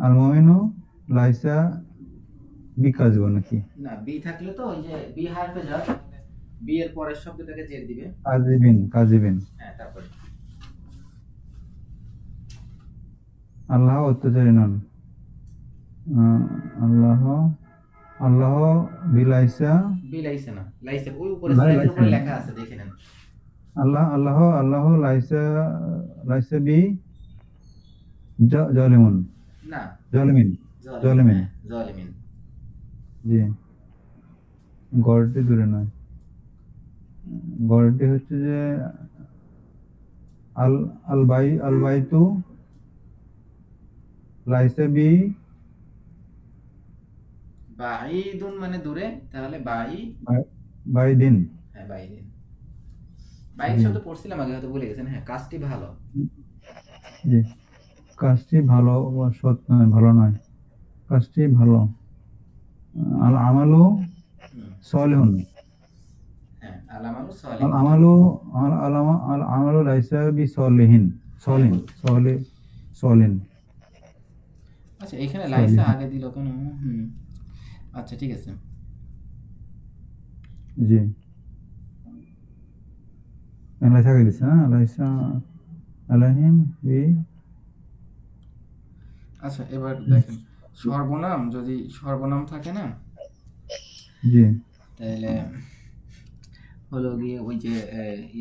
আল মুমিনু লাইসা বি কাজিবুন নাকি? না, বি থাকলে তো ওই যে বি হারফে যা, বি এর পরের শব্দটাকে জের দিবে। কাজিবিন, কাজিবিন। হ্যাঁ, তারপরে আল্লাহ অত্যাচারী নন। আল্লাহ আল্লাহ বিলাইসা বি লাইসে না, লাইসে ওই উপরে স্ল্যাশের লাইসা উপরে লেখা আছে, দেখে নেন। আল্লাহ লাইসা লাইসা বি জালিমুন, না, জালিমিন, জালিমিন, জালিমিন। হ্যাঁ, জালিমিন। জি। গড়টি দূরে নয়, গড়টি হচ্ছে যে আল আল বাইতু লাইসা বি বাঈদুন মানে দূরে, তাহলে বাইদিন। হ্যাঁ, বাইদিন। বাইদ জি শব্দ পড়ছিলাম আগে, হয়তো ভুলে গেছেন। হ্যাঁ, কাজটি ভালো। জি। কাজটি ভালো বা সৎ নয়, ভালো নয়, কাজটি ভালো। আল আমালু হুম, সলিহুন। হ্যাঁ, আলামালু আল সালিহুন। আমালু আল আমালু লাইসা বি সলিহিন, হ্যাঁ, সলিন, সলিন, আচ্ছা, এখানে লাইসা সলিহিন। আগে দিল কেন? হুম, আচ্ছা, ঠিক আছে। জি। লাইসা কে দিছে, হ্যাঁ লাইসা আলাইহিম বি। আচ্ছা, এবার দেখেন, সর্বনাম যদি সর্বনাম থাকে না, জি তাহলে হলো গিয়ে ওই যে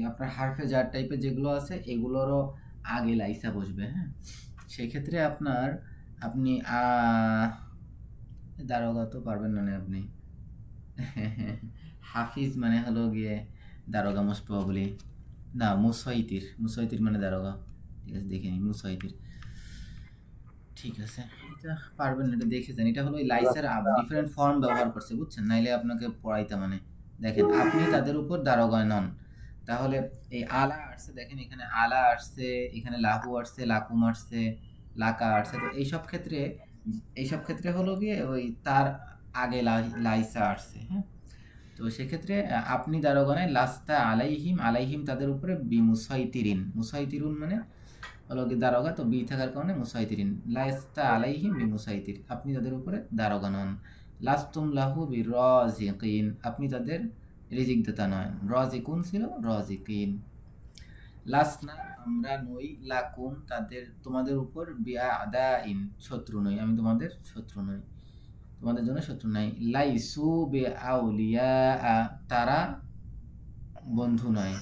আপনার হারফে জার টাইপের যেগুলো আছে এগুলোরও আগে লাইসা বসবে, হ্যাঁ। সেক্ষেত্রে আপনি দারোগা তো পারবেন না আপনি। হাফিজ মানে হলো গিয়ে দারোগা, মোস্ট প্রবাবলি। না, মুসাইতির মানে দারোগা। ঠিক আছে, দেখে নিই, মুসাইতির। ঠিক আছে, এটা পারবেন না, এটা দেখে যান। এটা হলো ওই লাইসের ডিফারেন্ট ফর্ম ব্যবহার করছে, বুঝছেন? নাইলে আপনাকে পড়াইতে মানে দেখেন, আপনি তাদের উপর দারোগা নন। তাহলে এই আলা আসছে, দেখেন এখানে আলা আসছে, এখানে লাহু আসছে, লাকুম আসছে, লাকা আসছে। তো এইসব ক্ষেত্রে হলো গিয়ে ওই তার আগে লাইসা আসছে, হ্যাঁ। তো সেক্ষেত্রে আপনি দারোগা নয়, লাস্তা আলাইহিম, আলাইহিম তাদের উপরে বিমুসাইতিরিন, মুসাইতিরুন মানে হলো কি দারোগা, তো বি থাকার কারণে মুসাইতিরিন। লাস্তা আলাইহিম বিমুসাইতির, আপনি তাদের উপরে দারোগা নন। লাস্তুম লাহু বিরাজিকিন, আপনি তাদের রিজিক দাতা নন। রাজিকুন ছিল রাজিকিন। লাসনা, আমরা নই, লাকুম তোমাদের উপর, বিআদাইন, শত্রু নই, আমি তোমাদের শত্রু নই, তোমাদের জন্য শত্রু নাই। লাইসু বিআউলিয়া, তারা বন্ধু নয়।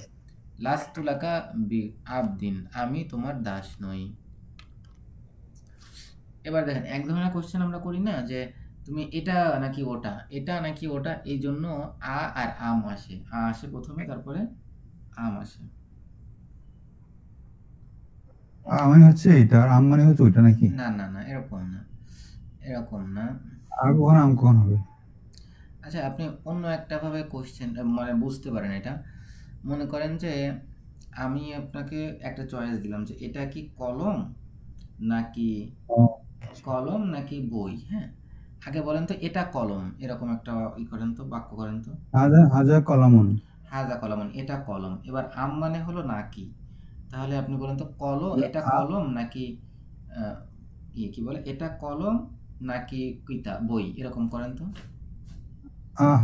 লাস্তুলাকা বি আবদিন, আমি তোমার দাস নই। এবার দেখেন, এক ধরনের কোশ্চেন আমরা করি না যে তুমি এটা নাকি ওটা, এটা নাকি ওটা, এই জন্য আর আম আসে, আসে প্রথমে, তারপরে আম আসে। মানে হচ্ছে এটা, আর আম মানে হচ্ছে ওইটা নাকি? না, না, না, এরকম না, এরকম না। আর কখন আম কখন হবে? আচ্ছা, আপনি অন্য একটা ভাবে কোশ্চেন মানে বুঝতে পারেন এটা। মনে করেন যে আমি আপনাকে একটা চয়েস দিলাম যে এটা কি নাকি কলম নাকি বই, হ্যাঁ। আগে বলেন তো এটা কলম, এরকম একটা করেন তো, বাক্য করেন তো। হাজা হাজা কলামুন। হাজা কলম, এটা কলম। এবার আম মানে হলো নাকি, তাহলে আপনি বলেন তো এটা কলম নাকি কি বলে, এটা কলম নাকি বই, এরকম করেন তো।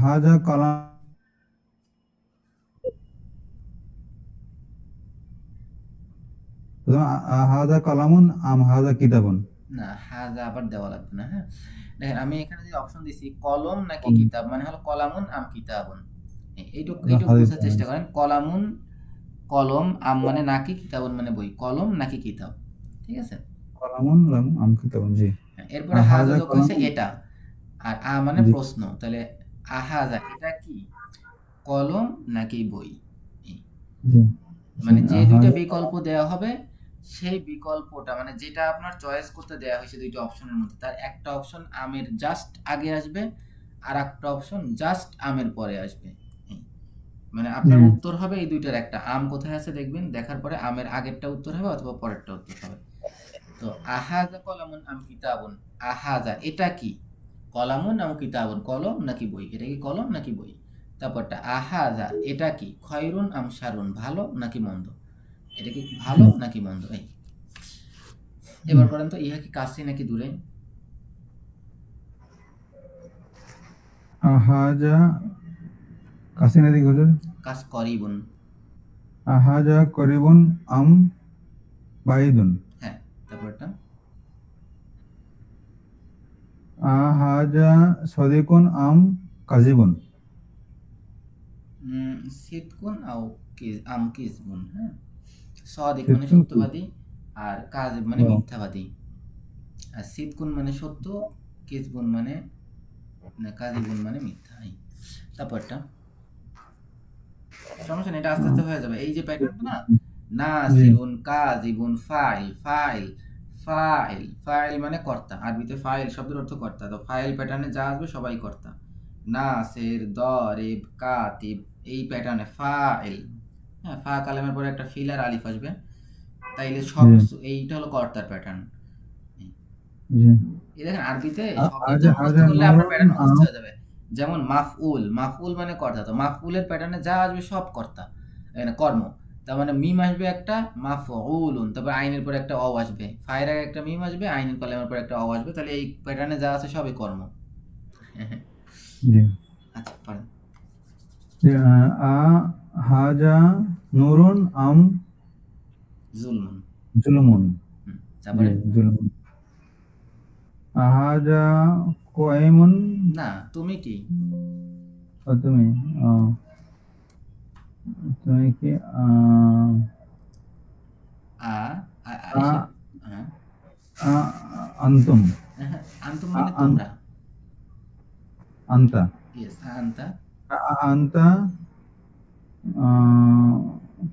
হাজা কলাম, হাজা কলামুন আম হাজা কিতাবুন। না, হাজা আবার দেওয়া লাগবে না। হ্যাঁ, দেখেন আমি এখানে যে অপশন দিছি কলম নাকি কলম। কিতাব, মানে হলো কলামুন আম কিতাবুন। এইটুক এটা এইটুক হাদিস বোঝার চেষ্টা করেন। কলামুন, কলম, আম মানে নাকি, কিতাবুন মানে বই, কলম নাকি কিতাব, ঠিক আছে। কলামুন লাম আম কিতাবুন, জি। হ্যাঁ, এরপরে হাজা হাজা যোগ হয়েছে কলামুন, এটা, আর আ মানে জি প্রশ্ন, তাহলে আহাজা এটা কি, কলম নাকি বই। এই, জি জি। মানে যে দুইটা হাজা বিকল্প দেওয়া হবে সেই বিকল্পটা, মানে যেটা আপনার চয়েস করতে দেওয়া হয়েছে দুইটা অপশনের মধ্যে, তার একটা অপশন আমের জাস্ট আগে আসবে আর একটা অপশন জাস্ট আমের পরে আসবে। এই, মানে আপনার জি উত্তর হবে এই দুইটার একটা, আম কোথায় আছে দেখবেন, দেখার পরে আমের আগেরটা উত্তর হবে অথবা পরেরটা উত্তর হবে। তো আহাজা কলামুন আম কিতাবুন, আহাজা এটা কি, কলামুন আম কিতাবুন কলম নাকি বই, এটা কি কলম নাকি বই। তারপরটা আহাজা এটা কি, খয়রুন আম শারুন ভালো নাকি মন্দ, এটা কি ভালো জি নাকি মন্দ। এই, জি। এবার করেন তো, ইহা কি কাছে নাকি দূরে। হাজা কাছে না দিক হুজুর। কাজ করিবুন। হাজা করিবুন আম বাইদুন। হ্যাঁ, তারপরটা হাজা সদিকুন আম কাজিবুন। সিদকুন আও আম কিসবুন। হ্যাঁ, সদিক মানে সিদ্কুন কি? সত্যবাদী, আর কাজিব মানে ও, মিথ্যাবাদী। আর সিদকুন মানে সত্য, কিসবুন মানে না, কাজিবুন মানে মিথ্যা। এই, তারপরটা সমস্যা নেই, এটা আস্তে আস্তে হয়ে যাবে। এই যে প্যাটার্নটা না, জি নাসিরুন, কাজিবুন, ফাইল, ফাইল, ফাইল, ফাইল মানে কর্তা, আরবিতে ফাইল শব্দের অর্থ কর্তা, তো ফাইল প্যাটার্নে যা আসবে সবাই কর্তা। নাসির, দরিব, কাতিব, এই প্যাটার্নে ফাইল। হ্যাঁ, ফা কালামের পরে একটা ফিল আর আলিফ আসবে, তাইলে সব জি কিছু, এইটা হলো কর্তার প্যাটার্ন। জি। এই দেখেন আরবিতে শব্দ দিয়ে হাজা মুখস্থ হাজা করলে আপনার নুরুন প্যাটার্ন মুখস্থ আম। হয়ে যাবে। যেমন মাফউল, মাফউল মানে কর্তা, তো মাফউলের প্যাটার্নে যা আসবে সব কর্তা, এখানে কর্ম। তার মানে মিম আসবে একটা, মাফউলুন, তারপর আইনের পরে একটা অ আসবে, ফায়ের আগে একটা মিম আসবে, আইনের কলমের পরে একটা অ আসবে, তাহলে এই প্যাটার্নে যা আছে সবই কর্ম। জি আচ্ছা, পারেন। জি। হাজা নুরুন আম জুলমুন। জুলুমুন। জি তারপরে জুলুমুন। হাজা কয়মুন। না, তুমি কি, তুমি তুমি কি? আহ, আ আ এসে, হ্যাঁ, আন্তুম। হ্যাঁ, আনতুম মানে আন- তোমরা। আন্তা। ইয়েস, আনতা আন্তা আহ,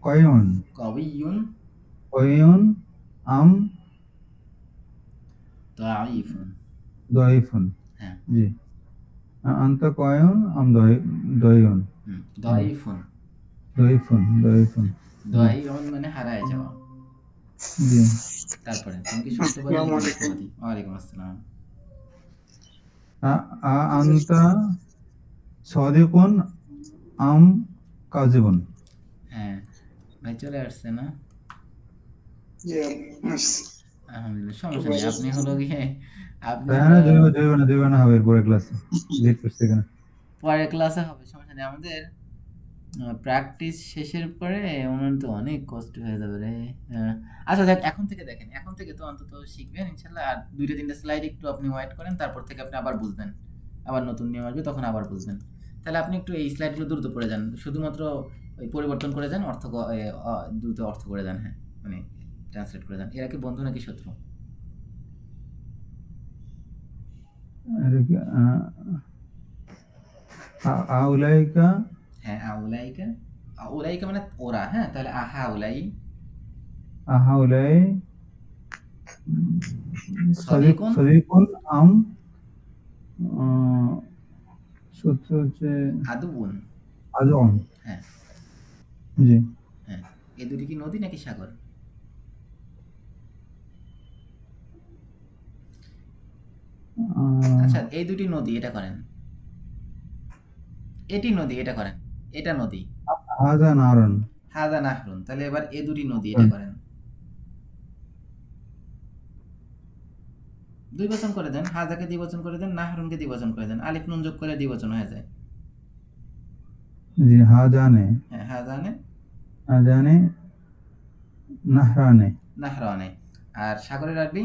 কয়ুন। কবিয়ুন কয়ুন আম দাঈফুন। দয়ফুন। হ্যাঁ, জি। আন্তা কয়ুন আম দয়ুন। জি দাঈফুন। দয়ফুন দয়ফুন। জি দাঈউন মানে হারায় যাওয়া। জি। তারপরে তুমি কি সত্যবাদী নাকি মিথ্যাবাদী। ওয়ালাইকুম আসসালাম। আন্তা সদিকুন আম কাজিবুন। হ্যাঁ, ভাই চলে আসছে না, আলহামদুলিল্লাহ, সমস্যা নেই। আপনি হলো গিয়ে, আপনি তাই হলো না? জৈব না হবে পরে ক্লাসে। লেট করছে এখানে। পরের ক্লাসে হবে, সমস্যা নেই। আমাদের প্র্যাকটিস শেষের পরে ওনার তো অনেক কষ্ট হয়ে যাবে রে। আচ্ছা দেখ, এখন থেকে দেখেন, এখন থেকে তো অন্তত শিখবেন ইনশাল্লাহ। আর দুইটা তিনটা স্লাইড একটু আপনি ওয়েট করেন, তারপর থেকে আপনি আবার বুঝবেন, আবার নতুন নিয়ম আসবে তখন আবার বুঝবেন। তাহলে আপনি একটু এই স্লাইডগুলো দ্রুত পড়ে যান, শুধুমাত্র ওই পরিবর্তন করে যান, দ্রুত অর্থ করে যান। হ্যাঁ, মানে ট্রান্সলেট করে যান। এরা কি বন্ধু নাকি শত্রু। আর কি, আউলাইকা। হ্যাঁ, আউলাইকা, আউলাইকা মানে ওরা। হ্যাঁ, তাহলে আহা উলাই, হাউলাই সদিকুন, সদিকুন আম আহ, সূত্র হচ্ছে আদুবুন। আজম। হ্যাঁ, জি। হ্যাঁ, এই দুটি কি নদী নাকি সাগর। আহ, আচ্ছা, এই দুটি নদী, এটা করেন। এটি নদী, এটা করেন। এটা নদী। হাজা নারন। হাদা নাহরুন, তাহলে এবার এ দুটি নদী, এটা করেন। দুই বচন করে দেন, হাজাকে দ্বিবচন করে দেন, নাহরুনকে দ্বিবচন করে দেন, আলিফ নুন যোগ করে দ্বিবচন হয়ে যায়। জি হাজানে। হ্যাঁ, হাজানে, হাজানে নাহরানে। নাহরানে। আর সাগরের আরবি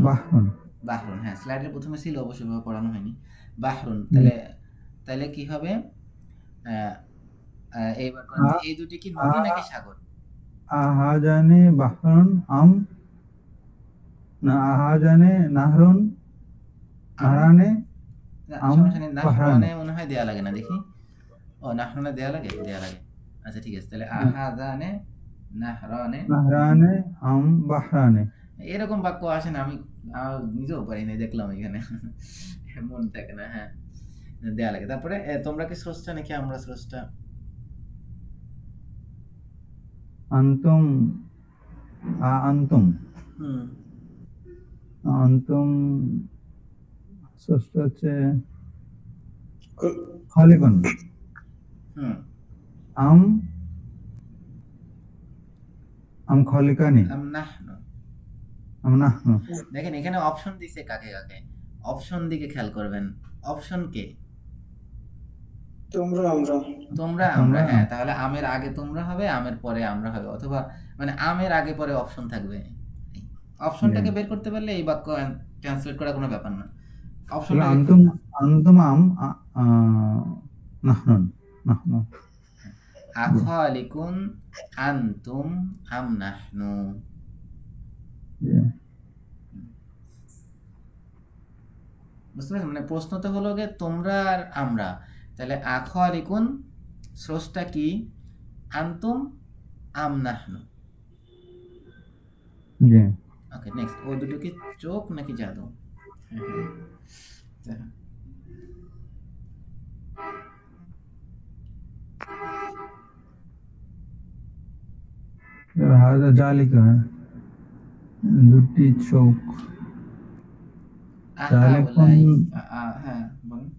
বাহরুন। বাহরুন, হ্যাঁ স্লাইডের প্রথমে ছিল, অবশ্যই পড়ানো হয়নি। বাহরুন, তাহলে তাহলে কি হবে? এইবার বলেন তো, এই দুটি কি নদী নাকি সাগর? আহাজানে বাহরুন আম না আহাজানে নাহরুন আম, নাহরানে না আম সমস্যা নেই, বাহরানে। নাহরানে মনে হয় দেয়া লাগে না, দেখি। ও নাহরানে দেয়া লাগে, দেয়া লাগে। আচ্ছা ঠিক আছে, তাহলে আহাজানে নাহরানে। নাহরানে আম বাহরানে। এরকম বাক্য আসে না, আমি নিজেও পারি না, দেখলাম এখানে মনে থাকে না। হ্যাঁ, দেয়া লাগে। তারপরে তোমরা কি স্রষ্টা নাকি আমরা স্রষ্টা? আন্তুম আন্তুম হুম আন্তুম ষষ্ঠ হচ্ছে খালিকুন হুম আম আম খালিকানি আম নাহনু। আম নাহনু। দেখেন এখানে অপশন দিছে কাকে কাকে, অপশন দিকে খেয়াল করবেন। অপশন কে? তোমরা আমরা। তোমরা আমরা, তোমরা হ্যাঁ তাহলে আমের আগে তোমরা হবে, আমের পরে আমরা হবে, অথবা মানে আমের আগে পরে অপশন থাকবে। অপশনটাকে বের করতে পারলে এই বাক্য ট্রান্সলেট করা কোনো ব্যাপার না। তাহলে অপশনটাকে আন্তুম আন্তুম আম নাহনুন নাহনু। আখালিকুন আনতুম আম নাহনু। বুঝতে পারছেন? মানে প্রশ্ন তো হলো গে তোমরা আর আমরা, তাহলে আখালিকুন স্রষ্টা কি, আনতুম আম নাহনু। জি। ওকে নেক্সট, ওই দুটো কি চোখ নাকি জাদু? হ্যাঁ। হাজা জালিকা দুটি চোখ জালিকুন আহাউলাই, হ্যাঁ বলুন।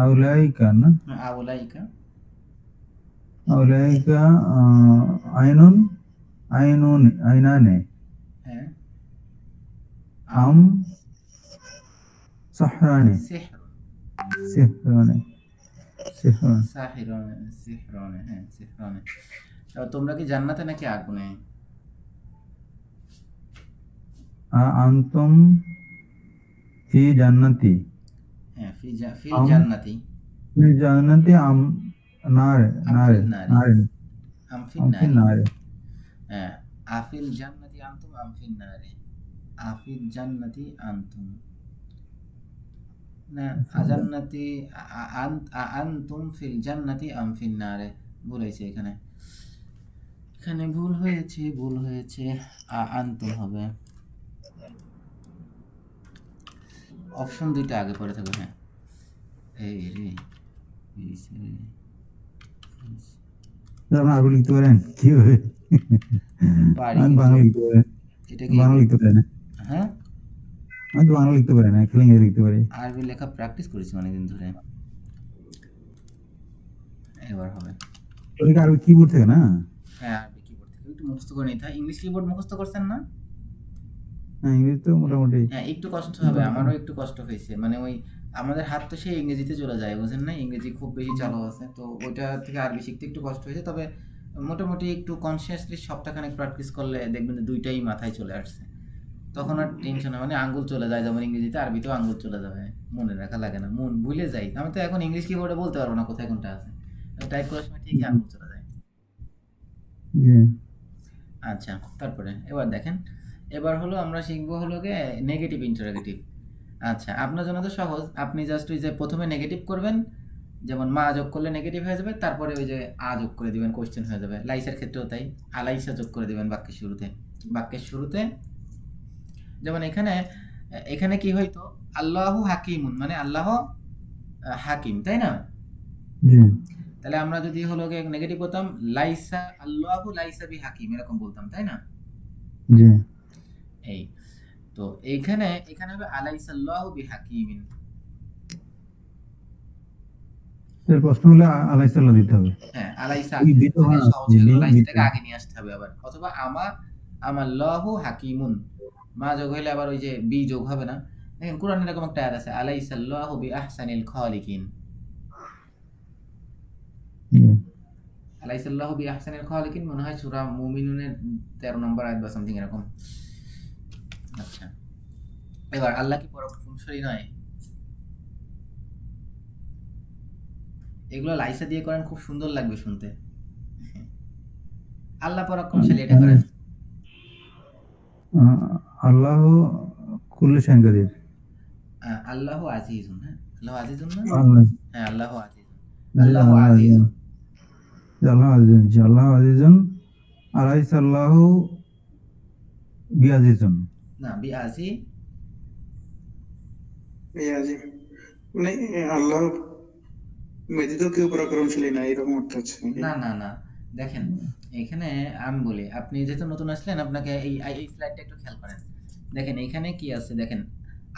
আউলাইকা না আউলাইকা, আউলাইকা আইনুন আইনুন আইনানে হ্যাঁ আম সাহরানি সিহরুন, সিহরানি সিহরান। সাহিরুন, সিহরুন, হ্যাঁ সিহরুন। তোমরা কি জান্নাতে নাকি আগুনে? আনতুম ফি জান্নাতি হ্যাঁ ফিল আম জান্নাতি, ফি জান্নাতি আম নারে আম নারে ফিল নারি, নারে আম ফিল আম ফি নারি। নারে। হ্যাঁ, আফিল জান্নাতি আনতুম আম ফিল নারি, আফিল জান্নাতি আনতুম, না আজান্নাতি, আনতুম ফিল জান্নাতি আম ফিল নারে। ভুল হয়েছে এখানে, এখানে ভুল হয়েছে, ভুল হয়েছে। আনতুম হবে। অপশন দুইটা আগে পরে থাকবে। হ্যাঁ এই রে, আপনার আরো লিখতে পারেন কিভাবে? পারি আমি কিন্তু বাংলা লিখতে পারেন, এটা কি, বাংলা লিখতে পারেন না। হ্যাঁ আমি তো বাংলা লিখতে পারি না, খালি ইংরেজি লিখতে পারি। আরবি লেখা প্র্যাকটিস করেছি অনেকদিন ধরে, এবার হবে। ওটা কি আরবি কিবোর্ড থেকে না? হ্যাঁ আরবি কিবোর্ড থেকে একটু মুখস্থ করে নিতে হয়। ইংলিশ কিবোর্ড মুখস্থ করছেন না? হ্যাঁ ইংরেজি তো মোটামুটি। হ্যাঁ একটু কষ্ট হবে, আমারও একটু কষ্ট হয়েছে, মানে ওই আমাদের হাত তো সেই ইংরেজিতে চলে যায়, বুঝেন না, ইংরেজি খুব বেশি চালু আছে, তো ওইটা থেকে আরবি শিখতে একটু কষ্ট হয়েছে। তবে মোটামুটি একটু কনসিয়াসলি সপ্তাহখানেক প্র্যাকটিস করলে দেখবেন যে দুইটাই মাথায় চলে আসছে, তখন আর টেনশন হয়, মানে আঙ্গুল চলে যায় যেমন ইংরেজিতে, আরবিতেও আঙ্গুল চলে যাবে, মনে রাখা লাগে না, মন ভুলে যাই। আমি তো এখন ইংলিশ কিবোর্ডে বলতে পারবো না কোথায় কোনটা আছে, টাইপ করার সময় ঠিকই আঙ্গুল চলে যায়। জি আচ্ছা তারপরে এবার দেখেন, এবার হলো আমরা শিখবো হলো গিয়ে নেগেটিভ ইন্টারোগেটিভ। আচ্ছা আপনার জন্য তো সহজ, আপনি জাস্ট ওই যে প্রথমে নেগেটিভ করবেন, যেমন মা যোগ করলে নেগেটিভ হয়ে যাবে, তারপরে ওই যে যোগ করে দিবেন, কোশ্চেন হয়ে যাবে। লাইসের ক্ষেত্রেও তাই, আলাইসা যোগ করে দিবেন বাক্যের শুরুতে, বাক্যের শুরুতে। যেমন এখানে, এখানে কি হইতো, আল্লাহু হাকিমুন মানে আল্লাহ হাকিম, তাই না? জি তাহলে আমরা যদি হলো গিয়ে নেগেটিভ করতাম, লাইসা আল্লাহু লাইসা বি হাকিম, এরকম বলতাম, তাই না? জি। এই তো এইখানে, এখানে হবে আলাইসাল্লাহু বিহাকিমিন। এর প্রশ্ন হলে আলাইসাল্লাহ দিতে হবে। হ্যাঁ আলাইসা এই আগে বিটা দিলে হয় সহজ হয়ে গেল, লাইসাটাকে বিটা। আগে নিয়ে আসতে হবে আবার, অথবা আমাল্লাহু হাকিমুন, মা যোগ হইলে আবার ওই যে বি যোগ হবে না। দেখেন কোরআন এরকম একটা আয়াত আছে, আলাইসাল্লাহু বিআহসানিল খালিকিন, জি আলাইসাল্লাহু বিআহসানিল খালিকিন, মনে হয় সূরা মুমিনুনের 13 নম্বর আয়াত বা সামথিং এরকম। আচ্ছা এবার আল্লাহ কি পরাক্রমশালী নয়? এগুলো লাইসা দিয়ে করেন, খুব সুন্দর লাগবে শুনতে। আল্লাহ পরাক্রমশালী, এটা করেন। আল্লাহ কুল্লি শাইইন কাদির। আল্লাহ আজিজুন। হ্যাঁ, আল্লাহ আজিজুন না? আল্লাহ হ্যাঁ, আল্লাহ আজিজুন। জি, আল্লাহ আল্লাহ আজিজুন। আজিজুন। জি, আল্লাহ আজিজুন। জি, আল্লাহ আজিজুন। আলাইসা আল্লাহু বিআজিজুন। না, বি আজি। এই আজি মানে আল্লাহ ব্যতীত কেউ পরাক্রমশালী না, এরকম অর্থ হচ্ছে নাকি? না না না, দেখেন এখানে আমি বলি, আপনি যেহেতু নতুন আসলেন, আপনাকে এই স্লাইডটা একটু খেয়াল করেন। দেখেন এখানে কি আছে, দেখেন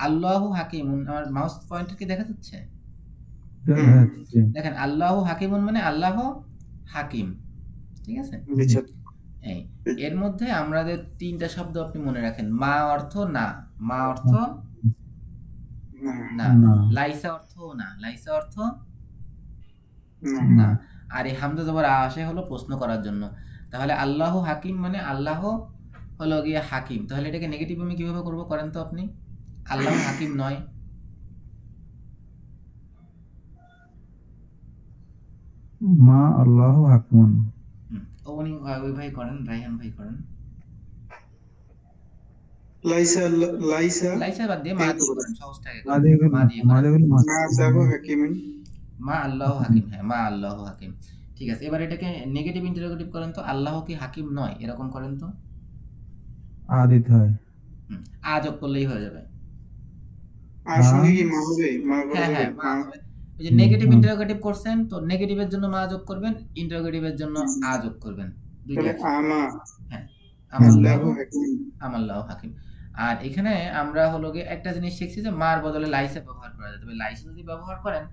আল্লাহু হাকিমুন। আমার মাউস পয়েন্টার কি দেখা যাচ্ছে? জি, দেখেন আল্লাহু হাকিমুন মানে আল্লাহ হাকিম, ঠিক আছে? বিচার। এই এর মধ্যে আমাদের তিনটা শব্দ আপনি মনে রাখেন। মা অর্থ না, মা অর্থ না, না, না। লাইসা অর্থ না, লাইসা অর্থ না, না। আর এই হামজা জবর আ আসে হলো প্রশ্ন করার জন্য। তাহলে আল্লাহ হাকিম মানে আল্লাহ হলো গিয়ে হাকিম। তাহলে এটাকে নেগেটিভ আমি কিভাবে করব, করেন তো আপনি? আল্লাহ হাকিম নয়। মা আল্লাহু হাকিমুন। উনি ওই ভাই করেন, রাইহান ভাই করেন। লাইসা লাইসা লাইসা বাদ দিয়ে মা দিয়ে করেন, সহজটাকে মা করেন। দিয়ে মা দিয়ে মা করেন। দিয়ে মা যাবো হাকিমিন। মা আল্লাহ হাকিম, হ্যাঁ মা আল্লাহ হাকিম। ঠিক আছে, এবার এটাকে নেগেটিভ ইন্টারোগেটিভ করেন তো। আল্লাহ কি হাকিম নয়, এরকম করেন তো। আদিত হয়। আ যোগ করলেই হয়ে যাবে। আর সঙ্গে কি মা হবে? মা করা হ্যাঁ যাবে? হ্যাঁ, মা মা হবে। ওই যে নেগেটিভ ইন্টারোগেটিভ করছেন, তো নেগেটিভের জন্য মা যোগ করবেন, ইন্টারোগেটিভের জন্য আ যোগ করবেন, দুইটা তাহলে একসাথে। আমা হ্যাঁ, আল্লাহ আমাল্লাহু হাকিম। আমাল্লাহু হাকিম। আর এখানে আমরা হলো গিয়ে একটা জিনিস শিখছি যে মার বদলে লাইসা ব্যবহার করা যায়। তবে লাইসা যদি ব্যবহার করেন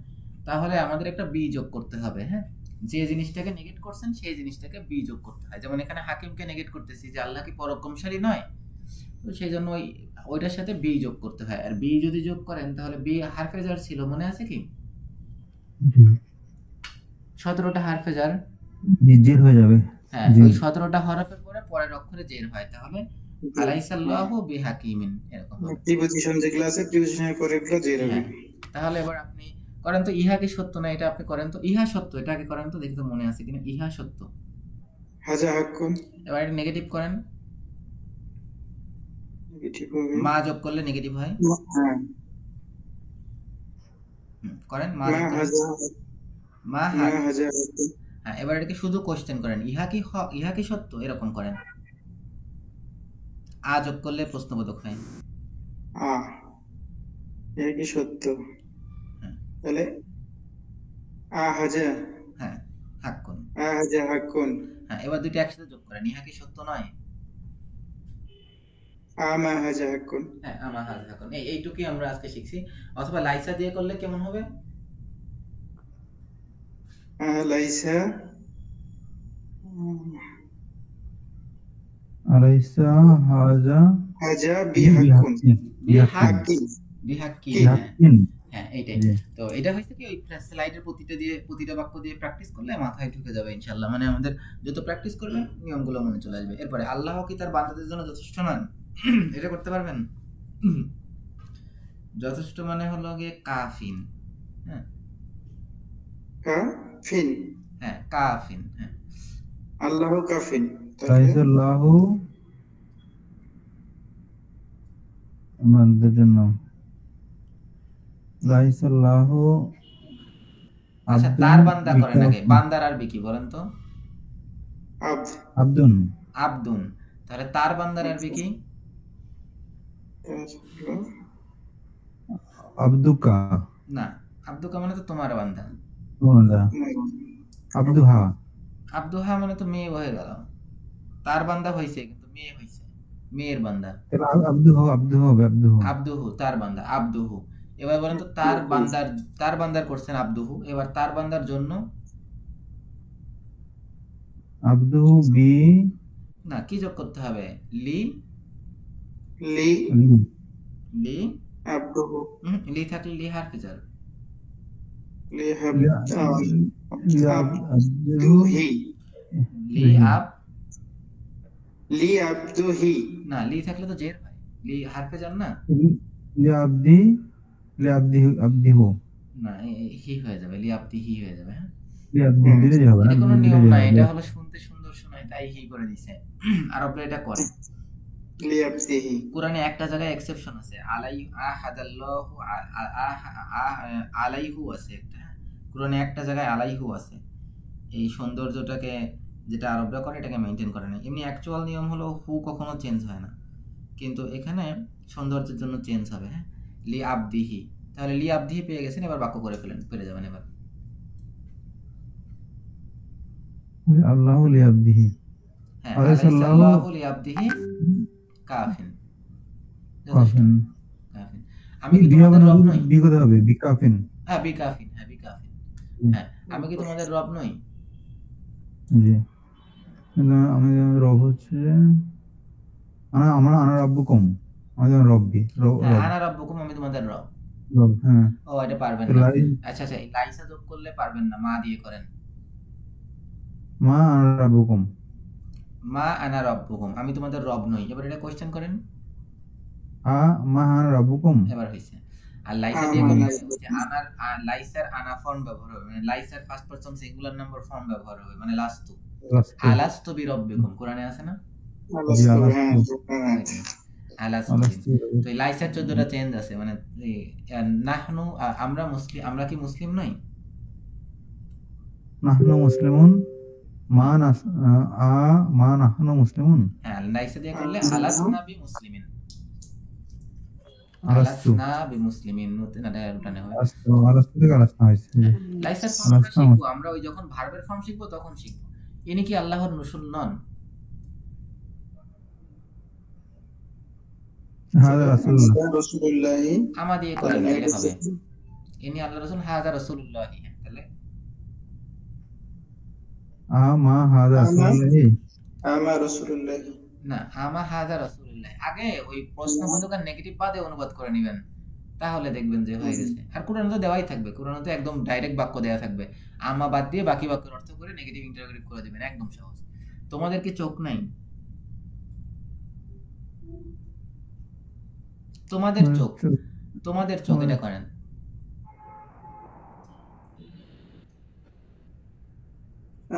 তাহলে আমাদের একটা বি যোগ করতে হবে। হ্যাঁ, যে জিনিসটাকে নেগেট করছেন সেই জিনিসটাকে বি যোগ করতে হয়। যেমন এখানে হাকিমকে নেগেট করতেছি যে আল্লাহ কি পরাক্রমশালী নয়, তো সেই জন্য ওইটার সাথে বি যোগ করতে হয়। আর বি যদি যোগ করেন তাহলে বি হারফে জার ছিল, মনে আছে কি? জি, 17টা হারফে জার। জির হয়ে যাবে। হ্যাঁ, জি, ওই 17টা হরফের পরে পরের অক্ষরে জের হয়, তাহলে আলাইসাল্লাহু বিহাকিমিন এরকম হবে। প্রিপোজিশন যেগুলো আছে, প্রিপোজিশনের পরে এগুলো জের হবে। হ্যাঁ, তাহলে এবার আপনি করেন তো ইহা কি সত্য না, এটা আপনি করেন তো। ইহা সত্য, এটা আগে করেন তো, দেখি তো মনে আছে কিনা। ইহা সত্য। হাজা হাক্কুন। এবার এটা নেগেটিভ করেন। ঠিক হবে। মা যোগ করলে নেগেটিভ হয়। হ্যাঁ, করেন, মা মা যোগ করেন। হাজা মা মা হাজ। হাজা হাক্কুন। হ্যাঁ, এবার এটাকে শুধু কোশ্চেন করেন, ইহা কি সত্য, এরকম করেন। আ যোগ করলে প্রশ্নবোধক হয়। আ এটা কি সত্য? হ্যাঁ তাহলে আ হাজা হ্যাঁ, হাক্কুন। আ হাজা হাক্কুন। হ্যাঁ, এবার দুইটা একসাথে যোগ করেন, ইহা কি সত্য নয়। আমা হাজা হাক্কুন। হ্যাঁ, আমার হাজ হাক্কুন। এইটুকুই আমরা আজকে শিখছি। অথবা লাইসা দিয়ে করলে কেমন হবে? লাইসা আলাইসা হাজা হাজা বিহাক্কুন। বিহাক্কিন। বিহাক্কিন, হ্যাঁ বিহাক্কিন। হ্যাঁ, এইটাই। তো এটা হয়েছে কি, ওই স্লাইডের প্রতিটা বাক্য দিয়ে প্র্যাকটিস করলে মাথায় ঢুকে যাবে ইনশাল্লাহ। মানে আমাদের যত প্র্যাকটিস করবেন নিয়মগুলো মনে চলে আসবে। এরপরে আল্লাহ কি তার বান্দাদের জন্য যথেষ্ট নন, এটা করতে পারবেন? যথেষ্ট মানে হলো গিয়ে কাফিন। হ্যাঁ কাফিন। হ্যাঁ, কাফিন। হ্যাঁ, আল্লাহ কাফিন। তাহলে লাইসাল্লাহু বান্দাদের জন্য। লাইসাল্লাহু আচ্ছা, তার বান্দা করেন আগে, বান্দার আরবি কি বলেন তো? আব্দ। আব্দুন। আব্দুন। তাহলে তার বান্দার আরবি কি? আব্দুকা। না, আব্দুকা মানে তো তোমার বান্দা। আব্দুহা। আব্দুহা মানে তো মেয়ে হয়ে গেল। তার বান্দা হয়েছে কিন্তু মেয়ে হয়েছে, মেয়ের বান্দা। আব্দুহু আব্দুহু হবে আব্দুহু। আব্দুহু, তার বান্দা, আব্দুহু। এবার বলেন তো, তার বান্দার করছেন আব্দুহু, এবার তার বান্দার জন্য। আব্দুহু বি। না, কি যোগ করতে হবে? লি। লি লি আব্দুহু। লি থাকলে লি হারফে জার। লি আব্দুহি। লি আব। লি আব্দুহি। না, লি থাকলে তো জের হয়, লি হারফে জার না। লিআবদি লিআবদি আবদিহু না, হি হয়ে যাবে, লিয়াবদি হি হয়ে যাবে। হ্যাঁ, লিআবদি হুম। দিলে হবে না, এটা কোনো দিলে নিয়ম নাই, এটা হবে। হলো শুনতে সুন্দর শোনায় তাই হি করে দিছে। আরবরা এটা করে। লিয়াবদিহি। কোরআনে একটা জায়গায় এক্সেপশন আছে, আলাই আহাদাল্লাহু আলাইহু আছে একটা। হ্যাঁ, কোরআনে একটা জায়গায় আলাইহু আছে। এই সৌন্দর্যটাকে যেটা আরবরা করে এটাকে মেনটেন করে না। এমনি অ্যাকচুয়াল নিয়ম হলো হু কখনো চেঞ্জ হয় না, কিন্তু এখানে সৌন্দর্যের জন্য চেঞ্জ হবে। হ্যাঁ, লি আবদিহি, তাহলে লি আবদিহি পেয়ে গেছেন, এবার বাক্য করে ফেলেন, পেরে যাবেন এবার। আল্লাহু লিআবদিহি হ্যাঁ, আলাইসাল্লাহু আলাইসাল্লাহু লি আবদিহি কাফিন, যথেষ্ট। কাফিন। কাফিন। আমি কি বিয়া তোমাদের রব বানালে নই? বি কথা হবে বিকাফিন। হ্যাঁ, বি কাফিন, হ্যাঁ বি কাফিন। হ্যাঁ, আমি কি তোমাদের রব নই? জি, কিন্তু আমি রব হচ্ছে আনা রব্বুকুম, আমি যেমন রব্বি হ্যাঁ, রব আনা রব্বুকুম, আমি তোমাদের রব। রব, হ্যাঁ। ও, এটা পারবেন তো না। লাই আচ্ছা আচ্ছা, এই লাইসা যোগ করলে পারবেন না, মা দিয়ে করেন। মা আনা রব্বুকুম, মা আনা রব্বুকুম, আমি তোমাদের রব নই। এবার এটা কোশ্চেন করেন। মা আনা রব্বুকুম। এবার হয়েছে। আর লাইসা দিয়ে আমানা করলে ওই যে আনার লাইসার আনা ফর্ম ব্যবহার হবে, মানে লাইসার first person singular number form ব্যবহার হবে, মানে লাস্তু। আলাস্তু, আলাস্তু বি রব্বিকুম, কোরআনে আছে না? জি আলাস্তু, হ্যাঁ, আলাস্তু, হ্যাঁ। আলাস্তু বি। আলাস্তু। তো এই লাইসার 14টা চেঞ্জ আছে, মানে এই, নাহনু, আমরা মুসলিম, আমরা কি মুসলিম নই? নাহনু মুসলিমুন, মা নাস আ মা নাহনু মুসলিমুন। হ্যাঁ, লাইসা দিয়ে করলে আলাস্তু, আলাসনা বি মুসলিমিন, আলাস্তু, আলাসনা বি মুসলিমিন, না উল্টানে হবে। আলাস্তু, আলাস্তু থেকে আলাস্তা হয়েছে, জি। লাইসার ফর্ম আমরা আলাস্তা শিখবো, আমরা ওই যখন ভার্বের ফর্ম শিখবো তখন শিখবো। ইনি কি আল্লাহর রসূল নন? হাদা রাসূলুল্লাহ, রাসূলুল্লাহি আমা দিয়ে করেন তাহলে আলাইহি হবে। ওয়াসাল্লাম। ইনি আল্লাহ রসুল, হাজা রসুল্লাহ, তাহলে মা হাদা আমা রাসূলুল্লাহি। আমা রাসূলুল্লাহি। না, আমা হাজা রসুল্লাহ, আগে ওই প্রশ্নবোধক আর নেগেটিভ বাদে অনুবাদ করে নেবেন, তাহলে দেখবেন যে হয়ে গেছে। আর কোরআনে তো দেওয়াই থাকবে, কোরআনে তো একদম ডাইরেক্ট বাক্য দেওয়া থাকবে, আমা বাদ দিয়ে বাকি বাক্যের অর্থ করে নেগেটিভ ইন্টারোগেটিভ করে দিবেন, একদম সহজ। তোমাদের কি চোখ নাই? তোমাদের চোখ, তোমাদের চোখ, এটা করেন।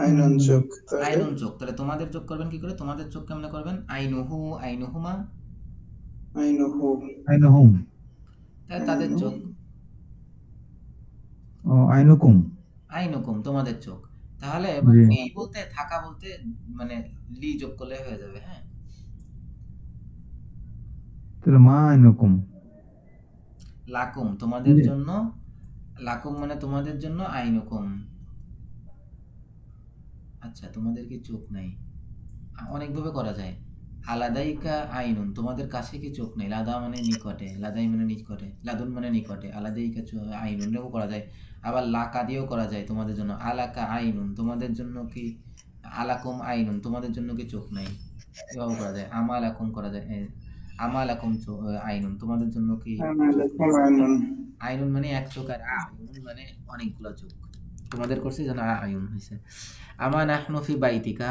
আইনুন চোখ, তাহলে আইনুন চোখ, তাহলে তোমাদের চোখ করবেন কি করে? তোমাদের চোখ কেমনে করবেন? আইনুহু, আইনুহুমা, আইনুহু, আইনুহুম, তাহলে তাদের চোখ। আইনুকুম, আইনুকুম, তোমাদের চোখ। তাহলে এবার জি। নেই বলতে থাকা বলতে মানে লি যোগ করলে হয়ে যাবে। হ্যাঁ, তাহলে মা আইনুকুম, লাকুম, তোমাদের জি। জন্য, লাকুম মানে তোমাদের জন্য, আইনুকুম। আচ্ছা, তোমাদের কি চোখ নাই? অনেকভাবে করা যায়। আলাদাইকা আইনুন, তোমাদের কাছে কি চোখ নেই? লাদা মানে নিকটে, লাদাই মানে নিকটে, লাদুন মানে নিকটে, আলাদাইকা আইনুন, এরকম করা যায়। আবার লাকা দিয়েও করা যায়, তোমাদের জন্য আলাকা আইনুন, তোমাদের জন্য কি, আলাকুম আইনুন, তোমাদের জন্য কি চোখ নাই, এভাবে করা যায়। আমালাকুম করা যায়, আমালাকুম আইনুন, তোমাদের জন্য কি চোখ আমালাকুম নেই। আইনুন। আইনুন মানে এক চোখ, আর আইনুন মানে অনেকগুলো চোখ, তোমাদের করছে যেন আইনুন হয়েছে। আমা নাহনু ফি বাইতিকা,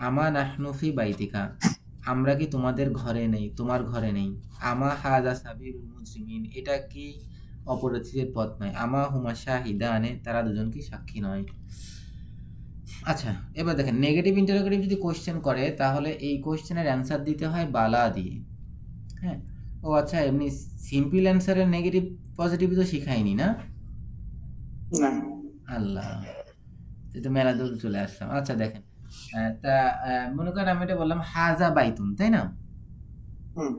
আমা নাহনু ফি বাইতিকা, আমরা কি তোমাদের ঘরে নেই, তোমার ঘরে নেই। আমা হাযা সাবিলুল মুজরিমিন, এটা কি অপরাধীদের পথ নয়। আমা হুমা শাহিদানে, তারা দুজন কি সাক্ষী নয়। আচ্ছা, এবার দেখেন, নেগেটিভ ইন্টারোগেটিভ যদি কোশ্চেন করে তাহলে এই কোশ্চেনের অ্যান্সার দিতে হয় বালা দিয়ে। হ্যাঁ, ও আচ্ছা, এমনি সিম্পল অ্যান্সারের নেগেটিভ পজিটিভ তো শিখাইনি না? না, আল্লাহ, তো মেলা দূর চলে আসলাম। আচ্ছা দেখেন, তা মনে করেন আমি এটা বললাম হাজা বাইতুন, তাই না? হুম,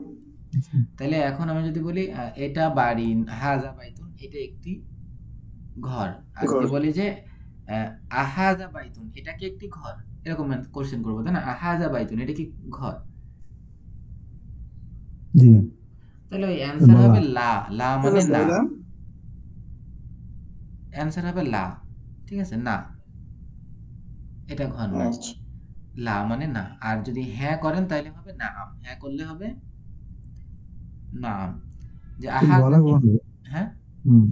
তাহলে এখন আমি যদি বলি এটা বাড়ি, হাজা বাইতুন, এটা একটি ঘর। আর যদি ঘর। বলি যে আহাজা বাইতুন, এটা কি একটি ঘর, এরকম কোশ্চেন করবো, তাই না? আহাজা বাইতুন, এটা কি ঘর? জি। তাহলে ওই অ্যান্সার বলা। হবে লা, লা মানে তাহলে না, বলা, অ্যান্সার হবে লা, ঠিক আছে, না, এটা ঘর নয়। আচ্ছা, লা মানে না। আর যদি হ্যাঁ করেন তাহলে হবে নাম, হ্যাঁ করলে হবে নাম। যে আহাজা বলা কি, কখন হবে? হ্যাঁ, হুম,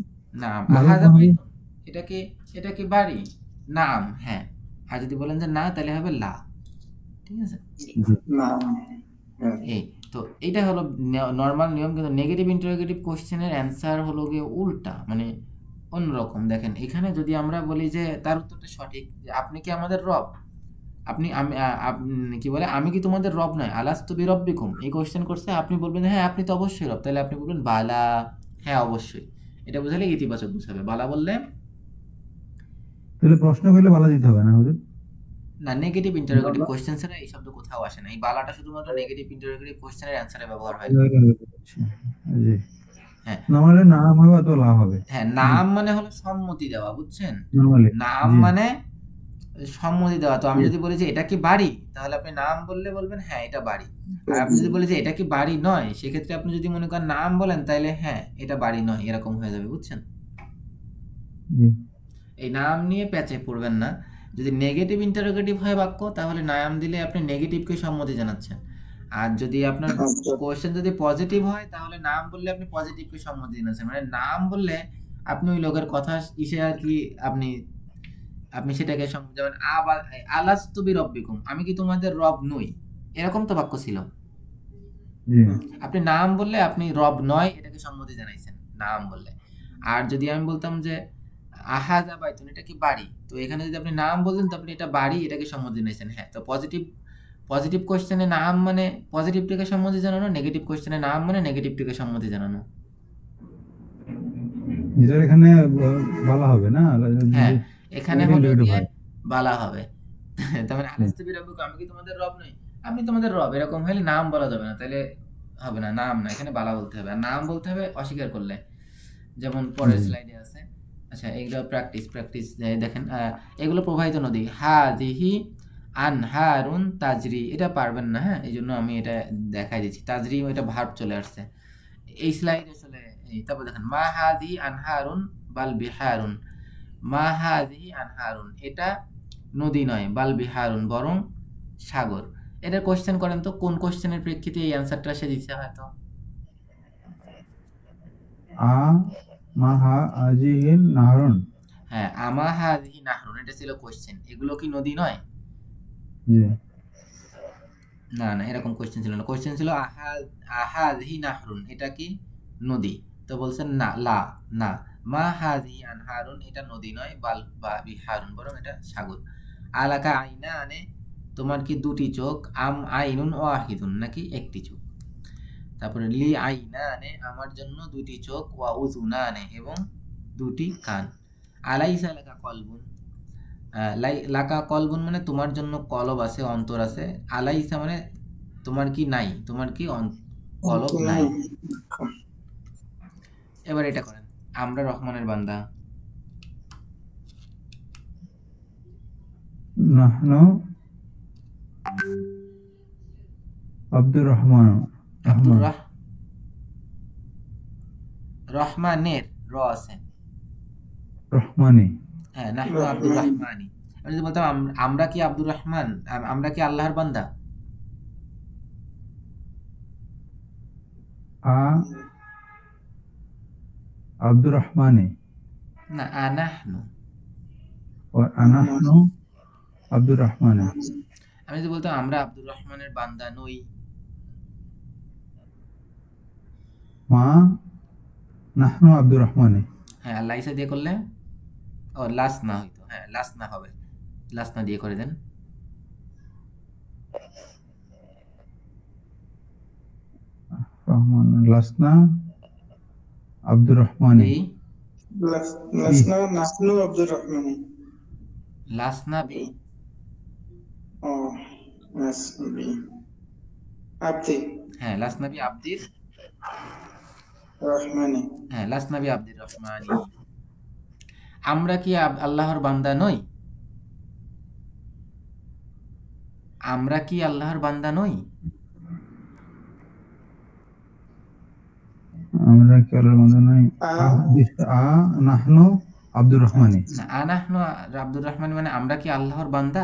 নাম। বলা আহাজা কখন হবে? বাইতুন, এটা কি বাড়ি? নাম, হ্যাঁ। আর যদি বলেন যে না তাহলে হবে লা, ঠিক আছে। জি। না, হ্যাঁ। এই তো এইটা হলো নর্মাল নিয়ম, কিন্তু নেগেটিভ ইন্টারোগেটিভ কোশ্চেনের অ্যান্সার হলো গিয়ে উল্টা, মানে অন্যরকম। দেখেন এখানে যদি আমরা বলি যে তার উত্তরটা সঠিক, যে আপনি কি আমাদের রব, আপনি আমি কি বলে, আমি কি তোমাদের রব নয়, আলাস্তু বিরব্বিকুম, এই কোশ্চেন করছে, আপনি বলবেন হ্যাঁ আপনি তো অবশ্যই রব, তাহলে আপনি বলবেন বালা, হ্যাঁ অবশ্যই। এটা বুঝালে ইতিবাচক বুঝাবে। বালা বললে তাহলে প্রশ্ন করলে বালা দিতে হবে না হুজুর? না, নেগেটিভ ইন্টারোগেটিভ কোশ্চেন ছাড়া এই শব্দ কোথাও আসে না। এই বালাটা শুধুমাত্র নেগেটিভ ইন্টারোগেটিভ কোশ্চেনের অ্যান্সারে ব্যবহার হয়। জি, হ্যাঁ না মানে নাম হবে অথবা লাভ হবে। হ্যাঁ, নাম মানে হলো সম্মতি দেওয়া, বুঝছেন? নরমালি নাম জি মানে সম্মতি দেওয়া। তো আমি জি যদি বলি যে এটা কি বাড়ি, তাহলে আপনি নাম বললে বলবেন হ্যাঁ এটা বাড়ি। আর আপনি যদি বলি যে এটা কি বাড়ি নয়, সেক্ষেত্রে আপনি যদি মনে করেন নাম বলেন, তাহলে হ্যাঁ এটা বাড়ি নয়, এরকম হয়ে যাবে, বুঝছেন? জি এই নাম নিয়ে প্যাচে পড়বেন না। যদি নেগেটিভ ইন্টারোগেটিভ হয় বাক্য, তাহলে নাম দিলে আপনি নেগেটিভকে সম্মতি জানাচ্ছেন। আর যদি আপনার আচ্ছা কোশ্চেন যদি পজিটিভ হয়, তাহলে নাম বললে আপনি পজিটিভকে সম্মতি জানাচ্ছেন। মানে নাম বললে আপনি ওই লোকের কথা ইসে আর কি, আপনি আপনি সেটাকে যেমন আলাস্তু বিরব্বিকুম, আমি কি তোমাদের রব নই, এরকম তো বাক্য ছিল। জি আপনি নাম বললে আপনি রব নয় এটাকে সম্মতি জানাইছেন নাম বললে। আর যদি আমি বলতাম যে আহাজা বাইতুন, এটা কি বাড়ি, তো এখানে যদি আপনি নাম বলতেন তো আপনি এটা বাড়ি, এটাকে সম্মতি জানাইছেন। হ্যাঁ, তো পজিটিভ পজিটিভ কোশ্চেনে নাম মানে পজিটিভটাকে সম্মতি জানানো, নেগেটিভ কোশ্চেনে নাম মানে নেগেটিভটাকে সম্মতি জানানো। যেটা এখানে বলা হবে না হ্যাঁ, যদি এখানে নেগেটিভ হলো নেগেটিভ গিয়ে হয়। বালা হবে। তার মানে জি আলাস্তু বিরব্বিকুম, আমি কি তোমাদের রব নই, আমি তোমাদের রব, এরকম হলে নাম বলা যাবে না, তাহলে হবে না, নাম না, এখানে বালা বলতে হবে। আর নাম বলতে হবে অস্বীকার করলে, যেমন পরের জি স্লাইডে আছে। আচ্ছা, এগুলো প্র্যাকটিস প্র্যাকটিস দেখেন, এগুলো প্রবাহিত নদী, হাদিহি আনহারুন তাজরি, এটা পারবেন না, হ্যাঁ, এই জন্য আমি এটা দেখাই দিচ্ছি। তাজরি এটা ভার্ব চলে আসছে এই স্লাইড আসলে। তারপর দেখেন মা হাদিহি আনহারুন বাল বিহারুন, মা হাদিহি আনহারুন, এটা নদী নয়, বাল বিহারুন বরং সাগর। এটা কোশ্চেন করেন তো, কোন কোশ্চেনের প্রেক্ষিতে এই অ্যান্সারটা সে দিচ্ছে হয়তো। আ মা হা আজিহিন নাহরুন। হ্যাঁ, আমা হাদিহি নাহরুন, এটা ছিল কোশ্চেন, এগুলো কি নদী নয়? জি না না, এরকম কোশ্চেন ছিল না। কোশ্চেন ছিল আহাদিহি নাহরুন, এটা কি নদী? তো বলছেন না, লা, না, মা হাদিহি আনহারুন, এটা নদী নয়, বাল বা বিহারুন বরং এটা সাগর। আলাকা আইনা আনে, তোমার কি দুটি চোখ, আম আইনুন ওয়াহিদুন, নাকি একটি চোখ। তারপরে লি আইনা আনে, আমার জন্য দুটি চোখ, ওয়া উযুনা আনে, এবং দুটি কান। আলাইসা লাকা কলবুন, লাকা কলবুন মানে তোমার জন্য কলব আছে, অন্তর আছে। আলাইসা মানে তোমার কি নাই, তোমার কি কলব নাই। এবার এটা করেন, আমরা রহমানের বান্দা। নাহনু আব্দুর রহমান আব্দুর রহমান রহমানের র আছে। রহমানি হ্যাঁ, নাহনু আব্দুর রহমানি। আমি যদি বলতাম আমরা কি আব্দুর রহমান, আমরা কি আল্লাহর বান্দা। আ আব্দুর রহমানি না, আনাহনু। और अनहनु আব্দুর রহমানি। আমি যদি বলতাম আমরা আব্দুর রহমানের বান্দা নই। মা নাহনু আব্দুর রহমানি। হ্যাঁ, লাইসা দিয়ে করলে ও লাসনা হইতো, হ্যাঁ লাসনা হবে, লাসনা দিয়ে করে দেন। রহমান লাসনা আব্দুর রহমানি। বি, লাসনা নাহনু আব্দুর রহমানি। লাসনা বি, ও নাসবি আব্দি হ্যাঁ লাসনা বি আব্দির, রহমানি। হ্যাঁ লাসনা বি আব্দির রহমানি। আমরা কি আল্লাহর বান্দা নই, আমরা কি আল্লাহর বান্দা নই। আমরা কি আল্লাহর বান্দা নই। আ আ নাহনু আব্দুর রহমানি। না, আনাহনু আব্দুর রহমান মানে আমরা কি আল্লাহর বান্দা,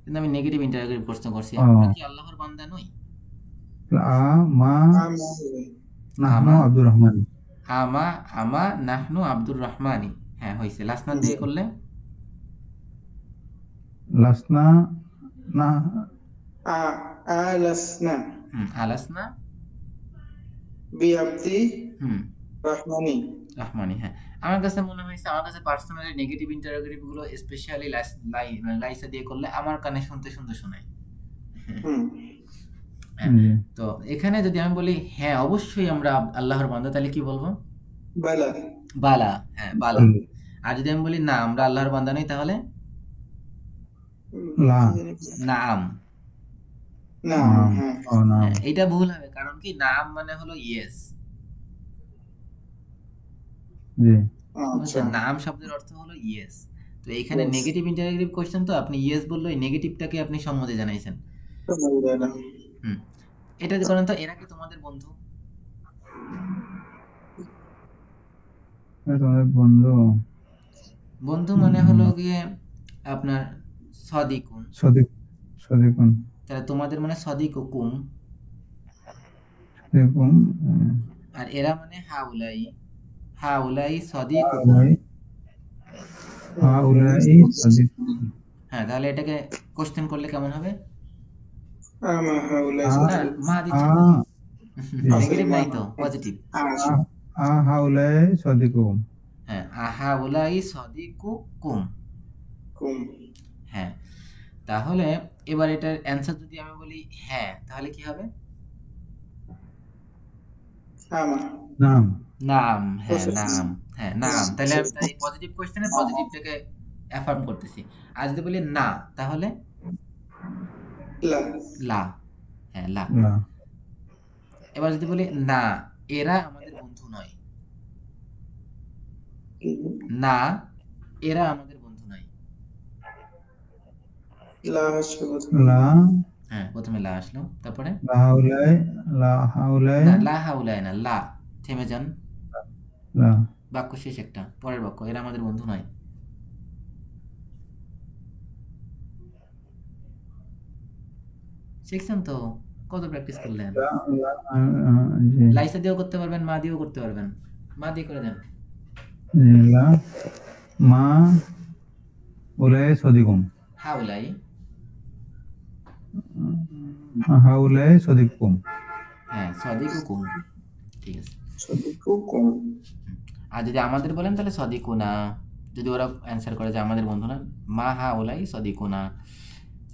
কিন্তু আমি নেগেটিভ ইন্টারোগেটিভ প্রশ্ন করছি, ও আমরা কি আল্লাহর বান্দা নই। আ মা আমা নাহনু আমা আব্দুর রহমানি। আমা নাহনু আব্দুর রহমানি, হ্যাঁ হয়েছে। লাসনা দিয়ে করলে লাসনা না আ আলাসনা আলাসনা বিআব্দি হুম রহমানি। রাহমানি, হ্যাঁ। আমার কাছে মনে হয়েছে, আমার কাছে পার্সোনালি নেগেটিভ ইন্টারোগেটিভ গুলো স্পেশালি লাইসা দিয়ে করলে আমার কানে শুনতে শুনতে শোনায়। হুম হ্যাঁ, জি তো এখানে যদি আমি বলি হ্যাঁ অবশ্যই আমরা আল্লাহর বান্দা, তাহলে কি বলবো? বালা। বালা, হ্যাঁ বালা। বল আর যদি আমি বলি না আমরা আল্লাহর বান্দা নেই, তাহলে লা কি জানি নাম। নাম। নাম হ্যাঁ ও নাম হ্যাঁ, এটা ভুল হবে, কারণ কি নাম মানে হলো ইয়েস, জি আচ্ছা। বুঝছেন? নাম শব্দের অর্থ হলো ইয়েস। তো এখানে Yes. নেগেটিভ ইন্টারোগেটিভ কোশ্চেন, তো আপনি ইয়েস বললো, এই নেগেটিভটাকে আপনি সম্মতি জানাইছেন। বালা। হুম, এটা যে করেন তো, এরা কি তোমাদের বন্ধু? তোমাদের বন্ধু বন্ধু মানে হলো গিয়ে আপনার সদিকুন। সদিক সদিকুন তাহলে তোমাদের মানে সদিকুকুম, সদিকুম আর এরা মানে হাউলাই। হাউলাই সদিকুকুম। হাউলাই হাউলাই সদিকুম হ্যাঁ, তাহলে এটাকে কোশ্চেন করলে কেমন হবে? আমা হাউলাই আ না, সাদিক। মা আ দিচ্ছেন না, আসলে নেগেটিভ নাই তো, মা। পজিটিভ। আ আ হাউলাই সদিকুম হ্যাঁ, আহাউলাই সদিকুকুম। কুম। হ্যাঁ, তাহলে এবার এটার অ্যান্সার যদি আমি বলি হ্যাঁ, তাহলে কি হবে? আমা। নাম নাম, হ্যাঁ Process. নাম, হ্যাঁ নাম। তাহলে আমি তাই পজিটিভ কোশ্চেনে পজিটিভটাকে অ্যাফার্ম করতেছি। আর যদি বলি না, তাহলে লা। লা, হ্যাঁ লা। লা এবার যদি বলি না এরা আমাদের বন্ধু নয়, না এরা আমাদের বন্ধু নয়। লা আসবে প্রথমে। লা হ্যাঁ, প্রথমে লা আসলো, তারপরে লা হাউলাই লা হাউলাই না, লা হাউলায় না, লা। থেমে যান, লা বাক্য শেষ একটা, পরের বাক্য, এরা আমাদের বন্ধু নয়। শিখছেন তো, কত প্র্যাকটিস করলেন? লা লা জি লাইসা দিয়েও করতে পারবেন, মা দিয়েও করতে পারবেন। মা দিয়ে করে দেন। জি লা মা উলাই সদিকুম হাউলাই, হাউলাই সদিকুম হ্যাঁ সদিকুকুম, ঠিক আছে। সাদিকু কুম। আর যদি আমাদের বলেন তাহলে সদিকুনা। যদি ওরা অ্যান্সার করে যে আমাদের বন্ধু না, মা হাউলাই সদিকুনা।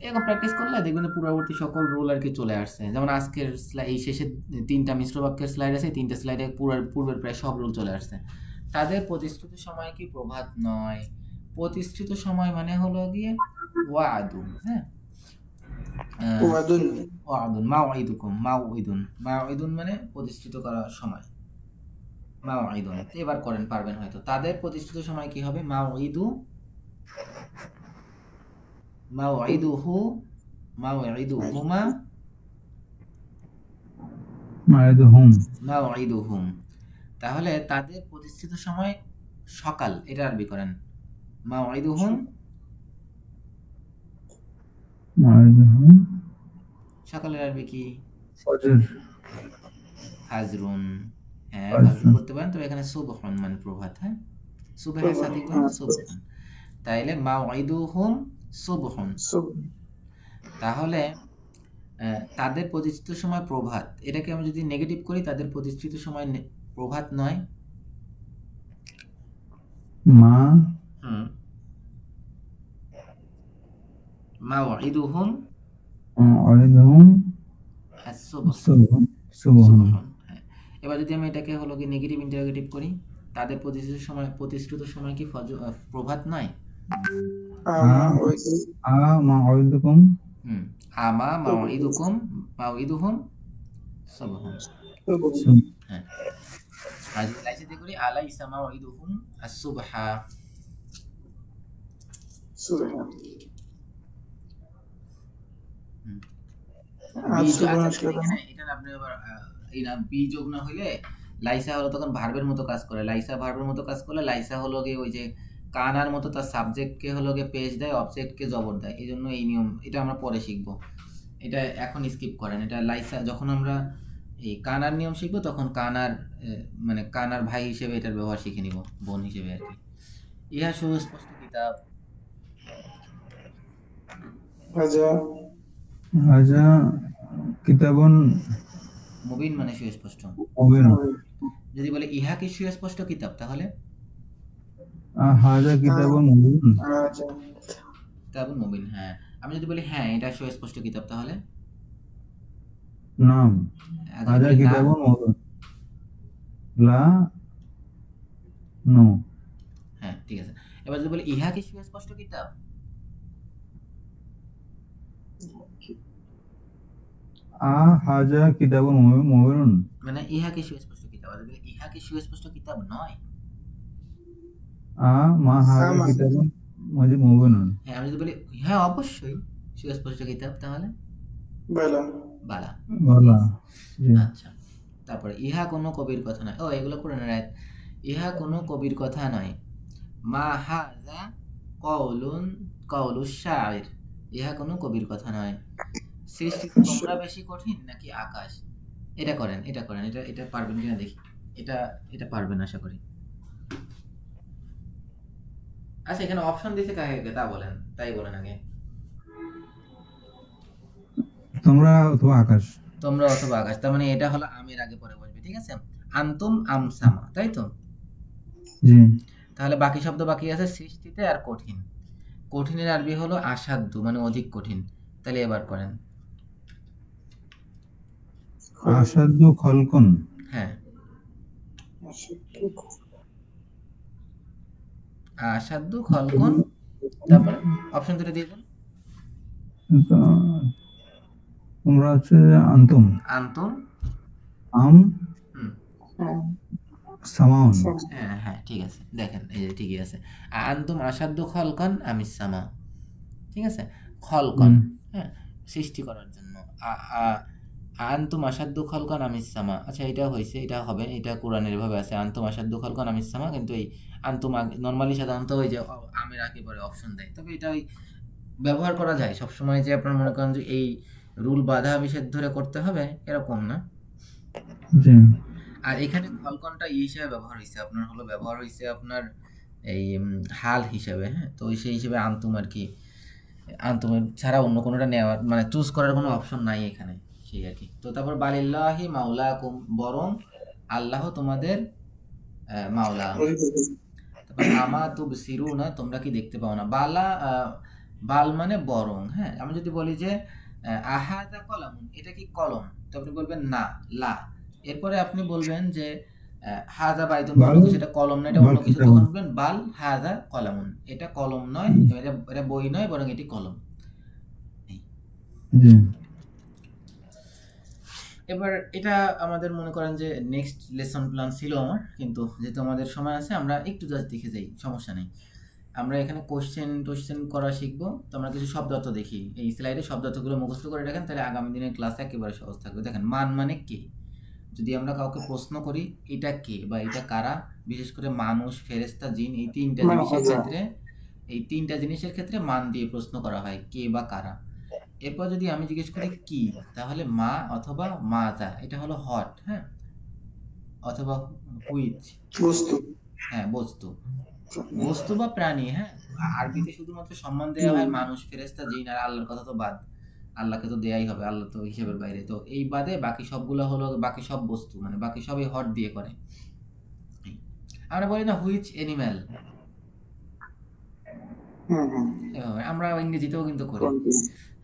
এরকম প্র্যাকটিস করলে দেখবেন যে পূর্ববর্তী সকল রুল আর কি চলে আসছে। যেমন আজকের এই শেষে 3টা মিশ্র বাক্যের স্লাইড আছে, 3টে স্লাইডে পূর্বের প্রায় সব রুল চলে আসছে। তাদের প্রতিষ্ঠিত সময় কি প্রভাত নয়। প্রতিষ্ঠিত সময় মানে হলো গিয়ে ওয়াদু, হ্যাঁ, ওয়াদুন। ওয়াদুন মাওয়াইদুকুম, মাওয়াইদুন মানে প্রতিষ্ঠিত করার সময়। মাওয়াইদুন, এবার করেন, পারবেন হয়তো। তাদের প্রতিষ্ঠিত সময় কি হবে? মাওয়াইদুহু, মাওয়াইদুহুমা, মাইদুহুম মাওয়াইদুহুম। তাহলে তাদের প্রতিষ্ঠিত সময় সকাল, এটা আরবি করেন। মাওয়াইদুহুম, মাইদুহুম সকালের আরবি কি? ফজর ফাজরুন, হ্যাঁ ফাজরুন। ফাজরুন করতে পারেন, তবে এখানে সুবহুন মানে প্রভাত, হ্যাঁ সুবহের সাথে গুণ সুবহুন। তাইলে মাওয়াইদুহুম সুবহুন। তাহলে তাদের প্রতিষ্ঠিত সময় প্রভাত, এটাকে আমি যদি নেগেটিভ করি, তাদের প্রতিষ্ঠিত সময় প্রভাত নয়। মা মাওয়াইদুহুম আইদুহুম as-সুবহ, সুবহুন সুবহুন, হ্যাঁ। এবার যদি আমি এটাকে হলো কি নেগেটিভ ইন্টারোগেটিভ করি, তাদের প্রতিষ্ঠিত সময় কি প্রভাত নয়? মাইদুকুম আমা মাওয়াইদুহুম সুবহুন, হ্যাঁ। আর যদি লাইসে দিয়ে করি আলাইসা মাওয়াইদুহুম আস-সুবহা। সুবহান। এটা আপনি আবার এই না বি যোগ না হইলে লাইসা হলো তখন ভার্বের মতো কাজ করে। লাইসা ভার্বের মতো কাজ করলে লাইসা হলো গিয়ে ওই যে কানার মতো তার সাবজেক্টকে হলো গিয়ে পেশ দেয়, অবজেক্টকে জবর দেয়। এই জন্য এই নিয়ম, এটা আমরা পরে শিখবো, এটা এখন স্কিপ করেন। এটা লাইসা যখন আমরা এই কানার নিয়ম শিখবো, তখন কানার মানে কানার ভাই হিসেবে এটার ব্যবহার শিখে নিব, বোন হিসেবে আর কি। ইহা সুস্পষ্ট কিতাব। হাজা হাজা কিতাবুন মুবিন মানে সুস্পষ্ট। মুবিনুন। যদি বলে ইহা কি সুস্পষ্ট কিতাব, তাহলে হাজা কিতাবুন মুবিনুন। আচ্ছা, কিতাবুন মুবিন। হ্যাঁ, আমি যদি বলি হ্যাঁ এটা সুস্পষ্ট কিতাব, তাহলে নাম। আর যদি হাজা বলি না, কিতাবুন মুবিনুন। লা নো। হ্যাঁ ঠিক আছে। এবার যদি বলি ইহা কি সুস্পষ্ট কিতাব, হাজা কিতাবুন মুবিনুন। মানে ইহা কি সুস্পষ্ট কিতাব। আর যদি বলি ইহা কি সুস্পষ্ট কিতাব নয়, মা হাজা আমা কিতাবুন মুবিনুন। হ্যাঁ আমি যদি বলি হ্যাঁ অবশ্যই সুস্পষ্ট কিতাব, তাহলে বালা বালা। বলা। জি। আচ্ছা, তারপরে ইহা কোনো কবির কথা নয়। ও এগুলো কোরআনের আয়াত। ইহা কোনো কবির কথা নয়। মা হাযা কওলুন কওলুশ শাইর। ইহা কোনো কবির কথা নয়। সৃষ্টিতে তোমরা বেশি কঠিন নাকি আকাশ? এটা করেন, এটা করেন, এটা এটা পারবেন কিনা দেখি। এটা এটা পারবেন আশা করি। আচ্ছা, এখানে অপশন দিতে কাকে তা বলেন, তাই বলেন আগে। তোমরা অথবা আকাশ। তোমরা অথবা আকাশ, তার মানে এটা হলো আমের আগে পরে বসবে, ঠিক আছে। আনতুম আমসামা, তাই তো। জি। তাহলে বাকি শব্দ বাকি আছে সৃষ্টিতে আর কঠিন। কঠিনের আরবি হলো আসাধ্য, মানে অধিক কঠিন। তাহলে এবার করেন। আসাদু খলকুন। হ্যাঁ, আসাধ্য খলকন, তারপরে অপশন দুটো দিয়ে দেন। তোমরা হচ্ছে আন্তুম আনতুম, আম হুম, সামাউন। হ্যাঁ হ্যাঁ ঠিক আছে, দেখেন এই যে ঠিকই আছে। আনতুম আসাধ্য খলকন আমিস সামা, ঠিক আছে। খলকন, হ্যাঁ, সৃষ্টি করার জন্য। আনতুম আসাধ্য খলকন আমিস সামা। আচ্ছা, এটা হয়েছে, এটা হবে, এটা কোরআনের ভাবে আছে আনতুম আসাধ্য খলকন আমিস সামা, কিন্তু এই আনতুম নর্মালি সাধারণত ওই যে আমের আগে পরে অপশন দেয়, তবে এটা ওই ব্যবহার করা যায় সবসময়, যে আপনার মনে করেন যে এই রুল বাধা নিষেধ ধরে করতে হবে এরকম না। জি। আর এখানে ফলকনটা ই হিসেবে ব্যবহার হয়েছে, আপনার হলো ব্যবহার হয়েছে আপনার এই হাল হিসেবে, হ্যাঁ, তো সেই হিসেবে আনতুম আর কি, আনতুমের ছাড়া অন্য কোনোটা নেওয়ার মানে চুজ করার কোনো অপশন নাই এখানে, সেই আর কি। তো তারপর বালিল্লাহি মাওলাকুম, বরং আল্লাহ তোমাদের মাওলা। তারপর আমা তুবসিরুনা, তোমরা কি দেখতে পাও না। বালা বাল মানে বরং, হ্যাঁ। আমি যদি বলি যে আহাদা কলামুন, এটা কি কলম, তো আপনি বলবেন না, লা। এরপরে আপনি বলবেন যে হাজা বাইতুন বা অন্য কিছু, এটা কলম না, এটা অন্য কিছু, তখন বলবেন বাল হাজা কলামুন, এটা কলম নয়, এটা এটা বই নয়, বরং এটি কলম। জি। এবার এটা আমাদের মনে করেন যে নেক্সট লেসন প্ল্যান ছিল আমার, কিন্তু যেহেতু আমাদের সময় আছে আমরা একটু জাস্ট দেখে যাই, সমস্যা নেই। আমরা এখানে কোশ্চেন করা শিখবো। তো আমরা কিছু শব্দার্থ দেখি, এই স্লাইডে শব্দার্থগুলো মুখস্থ করে রাখেন, তাহলে আগামী দিনের ক্লাসে একেবারে সহজ থাকবে। দেখেন, মান মানে কে। যদি আমরা কাউকে প্রশ্ন করি এটা কে বা এটা কারা, বিশেষ করে মানুষ, ফেরেশতা, জিন, এই তিনটা জিনিসের ক্ষেত্রে মান দিয়ে প্রশ্ন করা হয়, কে বা কারা। এরপর যদি আমি জিজ্ঞেস করি কি, তাহলে মা অথবা মাজা, এটা হলো হট, হ্যাঁ, অথবা হুইচ, বস্তু। হ্যাঁ বস্তু, বস্তু বা প্রাণী, হ্যাঁ। আরবিতে শুধুমাত্র সম্মান দেওয়া হয় মানুষ, ফেরেশতা, জিন আর আল্লাহর কথা তো বাদ, আল্লাহকে তো দেয়াই হবে, আল্লাহ তো হিসেবের বাইরে। তো এই বাদে বাকি সবগুলো হলো, বাকি সব বস্তু মানে বাকি সবই হট দিয়ে করে। আমরা বলি না হুইচ এনিম্যাল, এভাবে আমরা ইংরেজিতেও কিন্তু করি,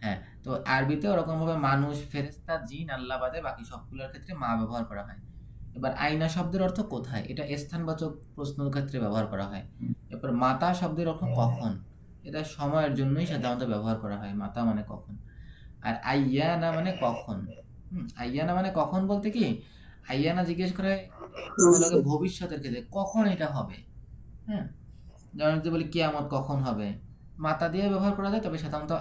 হ্যাঁ। তো আরবিতে ওরকম ভাবে মানুষ, ফেরেশতা, জিন, আল্লাহ বাদে বাকি সবগুলোর ক্ষেত্রে মা ব্যবহার করা হয়। এবার আইনা শব্দের অর্থ কোথায়, এটা স্থানবাচক প্রশ্নের ক্ষেত্রে ব্যবহার করা হয়। এরপর মাতা শব্দের অর্থ কখন, এটা সময়ের জন্যই সাধারণত ব্যবহার করা হয়, মাতা মানে কখন। আর আইয়ানা মানে কখন, আইয়ানা মানে কখন বলতে কি, আইয়ানা জিজ্ঞেস করে হলো ভবিষ্যতের ক্ষেত্রে কখন এটা হবে, হ্যাঁ। যেমন যদি বলি কিয়ামত কখন হবে, মাতা দিয়ে ব্যবহার করা যায়, তবে সাধারণত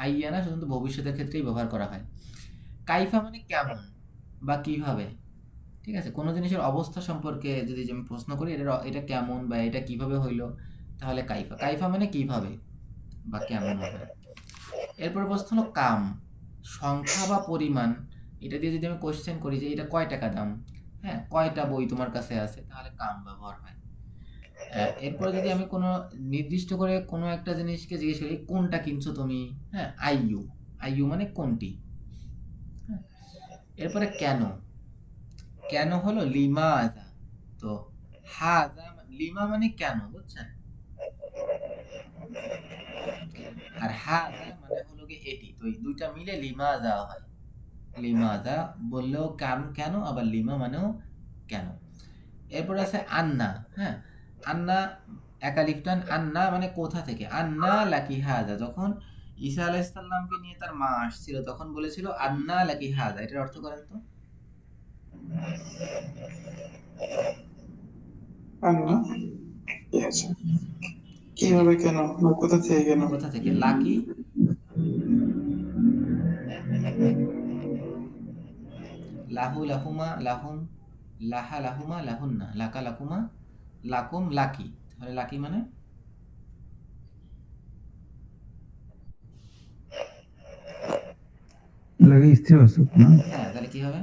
আইয়ানা সাধারণত ভবিষ্যতের ক্ষেত্রেই ব্যবহার করা হয়। কাইফা মানে কেমন বা কিভাবে, ঠিক আছে। কোনো জিনিসের অবস্থা সম্পর্কে যদি আমি প্রশ্ন করি এটা কেমন বা এটা কিভাবে হইলো, তাহলে কাইফা মানে কিভাবে বা কেমন হবে। এরপর প্রশ্ন হলো কাম, সংখ্যা বা পরিমাণ। এটা দিয়ে যদি আমি কোশ্চেন করি যে এটা কয় টাকা দাম, হ্যাঁ, কয়টা বই তোমার কাছে আছে, তাহলে কাম ব্যবহার হয়। এরপরে যদি আমি কোনো নির্দিষ্ট করে কোনো একটা জিনিসকে জিজ্ঞেস করি কোনটা কিনছো তুমি, হ্যাঁ, আইইউ মানে কোনটি, হ্যাঁ। এরপরে কেন, কেন হলো লিমাজা। তো হাজা লিমা মানে কেন, বুঝছেন? আর হাজা মানে হলো কি এটি। তো এই দুইটা মিলে লিমাজা হয়। লিমাজা বললেও কারণ কেন, আবার লিমা মানেও কেন। এরপর আছে আন্না। হ্যাঁ, আন্না একালিফটান। আন্না মানে কোথা থেকে। আন্না লাকি হাজা, যখন ঈসা আলাইহিসসালামকে নিয়ে তার মা আসছিল তখন বলেছিল আন্না লাকি হাজা। এটার অর্থ করেন তো। আর না ঠিক আছে, এই যে কিভাবে, কেন, বা কোথা থেকে, কেন? কোথা থেকে, লাকি লাহু লাহুমা লাহুম লাহা লাহুমা লাহুন্না লাকা লাকুমা লাকুম লাকি। তাহলে লাকি মানে লাগে স্থিরবাচক না? হ্যাঁ, তাহলে কি হবে?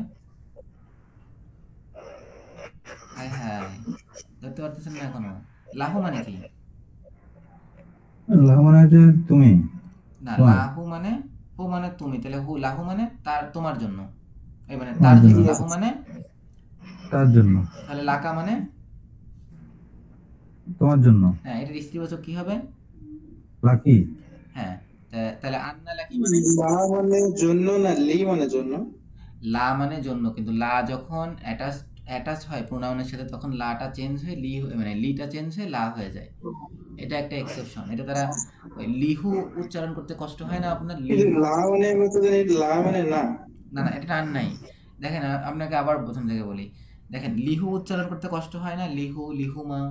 হাই হাই, ধরতে পারতেছেন না এখনো? লাহু মানে কি? আল্লাহ মানে হচ্ছে তুমি, না, তোমার, লাহু মানে হু মানে তুমি, তাহলে হু লাহু মানে তার তোমার জন্য, এই মানে তোমার তার জন্য। জন্য, লাহু মানে তার জন্য, তাহলে লাকা মানে তোমার জন্য। হ্যাঁ, এটার স্ত্রীবাচক কি হবে? লাকি। হ্যাঁ, তাহলে আন্না লাকি মানে লা মানে জন্য না, লি মানে জন্য। লা মানে জন্য, কিন্তু লা যখন অ্যাটাচ হয় প্রোনাউনের সাথে তখন লাটা চেঞ্জ হয়ে মানে লিটা চেঞ্জ হয়ে লা হয়ে যায়। এটা একটা এক্সেপশন। এটা তারা ওই লিহু উচ্চারণ করতে কষ্ট হয় না আপনার, কিন্তু লিহু। লা মানে আমরা তো জানি লা মানে না। না না, এটা টান নাই। দেখেন আপনাকে আবার প্রথম থেকে বলি। দেখেন লিহু উচ্চারণ করতে কষ্ট হয় না, লিহু লিহুমা।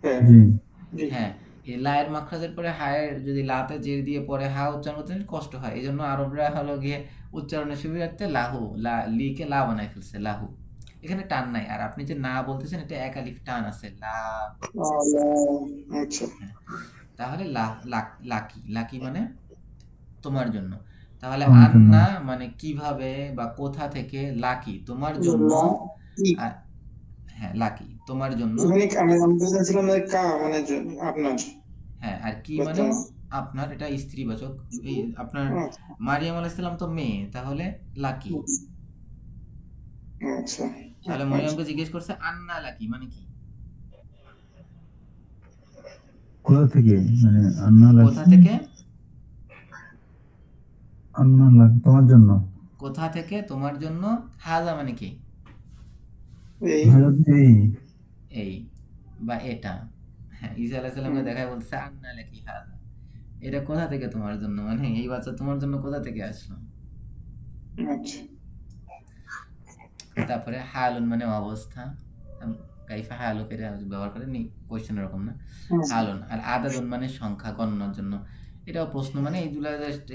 হ্যাঁ, জি। জি। হ্যাঁ, এই লায়ের মাখরাজের পরে হায়ের যদি লাতে জের দিয়ে পরে হা উচ্চারণ করতে কষ্ট হয়, এই জন্য আরবরা হলো গিয়ে উচ্চারণের সুবিধার্থে লাহু লিকে লা বানায় ফেলছে, লাহু। এখানে টান নাই। আর আপনি যে না বলতেছেন এটা এক আলিফ টান আছে, লা। লা, আচ্ছা। হ্যাঁ, তাহলে লাকি লাকি মানে তোমার জন্য। তাহলে তোমার জন্য। আন্না মানে কিভাবে বা কোথা থেকে, লাকি তোমার জন্য। লা ই, আর হ্যাঁ, লাকি তোমার জন্য। এখানে আমি বুঝতে চাচ্ছিলাম যে কা মানে আপনার, হ্যাঁ, আর কি বাট মানেও আপনার, এটা স্ত্রীবাচক। এই আপনার মারিয়াম আলাইহিস সালাম তো মেয়ে, তাহলে লাকি। আচ্ছা, তাহলে আচ্ছা। মরিয়মকে জিজ্ঞেস করছে আন্না লাকি মানে কি। কোথা থেকে, মানে আন্না কোথা লাকি, থেকে, আন্না লাকি তোমার জন্য। কোথা থেকে তোমার জন্য। হাজা মানে কি, এই ভারত এই। এই বা এটা। হ্যাঁ, ঈসা আলাইহিস সালামকে দেখায় বলছে আন্না লাকি হাজা, এটা কোথা থেকে তোমার জন্য, মানে এই বাচ্চা তোমার জন্য কোথা থেকে আসলো। আচ্ছা। তারপরে হালুন মানে অবস্থা। কাইফা হালুক এটা ব্যবহার করেনি, কোয়েশ্চেন এরকম না। হালুন। আর আদাদুন মানে সংখ্যা গণনার জন্য। এটাও প্রশ্ন, মানে এইগুলা জাস্ট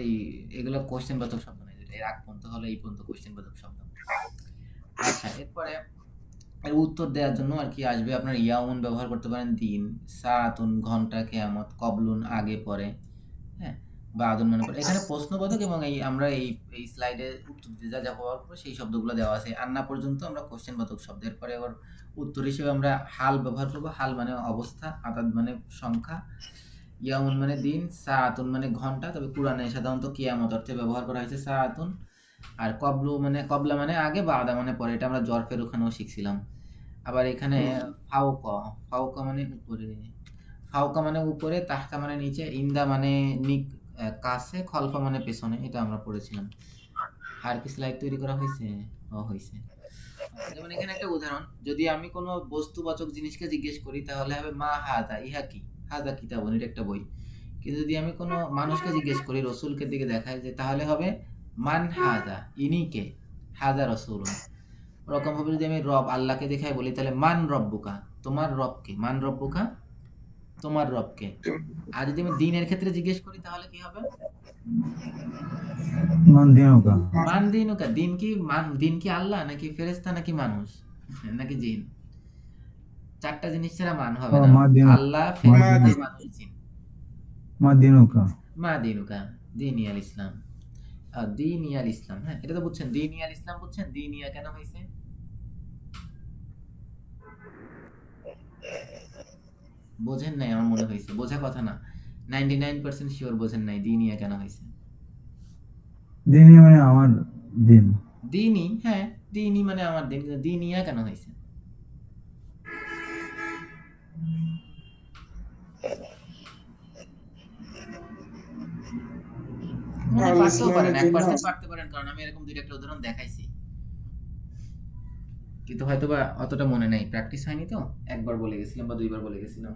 এগুলো কোয়েশ্চেন বাচক শব্দ নয়, এর আগ পর্যন্ত হলো এই পর্যন্ত কোয়েশ্চেন বাচক শব্দ। আচ্ছা, এরপরে এর উত্তর দেওয়ার জন্য আর কি আসবে, আপনার ইয়াউন ব্যবহার করতে পারেন, দিন। সাআতুন ঘন্টা, কিয়ামত। কবলুন আগে পরে। হ্যাঁ, বা আদুন মানে পরে। এখানে প্রশ্নবোধক এবং আমরা এই স্লাইডে উত্তর দিতে যা ব্যবহার করবো সেই শব্দগুলো দেওয়া আছে। আন্না পর্যন্ত আমরা কোশ্চেন বাচক শব্দ। এরপরে আবার উত্তর হিসেবে আমরা হাল ব্যবহার করবো। হাল মানে অবস্থা, আদাদ মানে সংখ্যা, ইয়াউন মানে দিন, সাআতুন মানে ঘন্টা। তবে কুরআনে সাধারণত কিয়ামত অর্থে ব্যবহার করা হয়েছে সাআতুন। আর কবলা মানে আগে, বা আদা মানে পরে। এটা আমরা জরফের ওখানেও শিখছিলাম। আবার এখানে ফাওক, ফাওক মানে উপরে, ফাওকা মানে উপরে, তাহতা মানে নিচে, ইন্দা মানে কাছে, খলফা মানে পেছনে। এটা আমরা পড়েছিলাম। আর কি স্লাইড তৈরি করা হয়েছে? হয়েছে। আচ্ছা, যেমন এখানে একটা উদাহরণ, যদি আমি কোনো বস্তুবাচক জিনিসকে জিজ্ঞেস করি তাহলে হবে মা হাদা, ইহা কি। হাদা কিতাবুন, এটা একটা বই। কিন্তু যদি আমি কোনো মানুষকে জিজ্ঞেস করি, রসুলকে দিকে দেখায়, যে তাহলে হবে মান হাদা, ইনি কে। হাদা রসুলুন। ওরকম ভাবে যদি আমি রব আল্লাহকে দেখাই বলি তাহলে মান রব্বুকা, তোমার রবকে। মান রব্বুকা, তোমার রবকে। আর যদি আমি দিনের ক্ষেত্রে জিজ্ঞেস করি তাহলে কি হবে? মান দিনুকা। মান দিনুকা, দিন কি আল্লাহ নাকি ফেরেশতা নাকি মানুষ নাকি জিন? চারটা জিনিস ছাড়া মান ও হবে না। মা দিনু, আল্লাহ, মা ফেরেশতা, দিনু, মানুষ, জিন। মা দিনুকা। মা দিনুকা, দিনিয়াল ইসলাম। দিনিয়াল ইসলাম, হ্যাঁ, এটা তো বুঝছেন। দিনিয়াল ইসলাম বুঝছেন, দিনিয়া কেন হয়েছে? বোঝেন নাই আমার মনে হয়েছে, বোঝা কথা না। 99% শিওর বোঝেন নাই দিনিয়া কেন হয়েছে। দিনই মানে আমার দিন। দিনই, হ্যাঁ, দিনই মানে আমার দিন, দিনিয়া কেন হয়েছে? মনে হয় আল পারতেও পারেন, ইসলামের জন্য 1% পারতে পারেন, কারণ আমি এরকম দুইটা একটা উদাহরণ দেখাইছি, কিন্তু হয়তো বা অতটা মনে নেই, প্র্যাকটিস হয়নি তো, একবার বলে গেছিলাম বা দুইবার বলে গেছিলাম।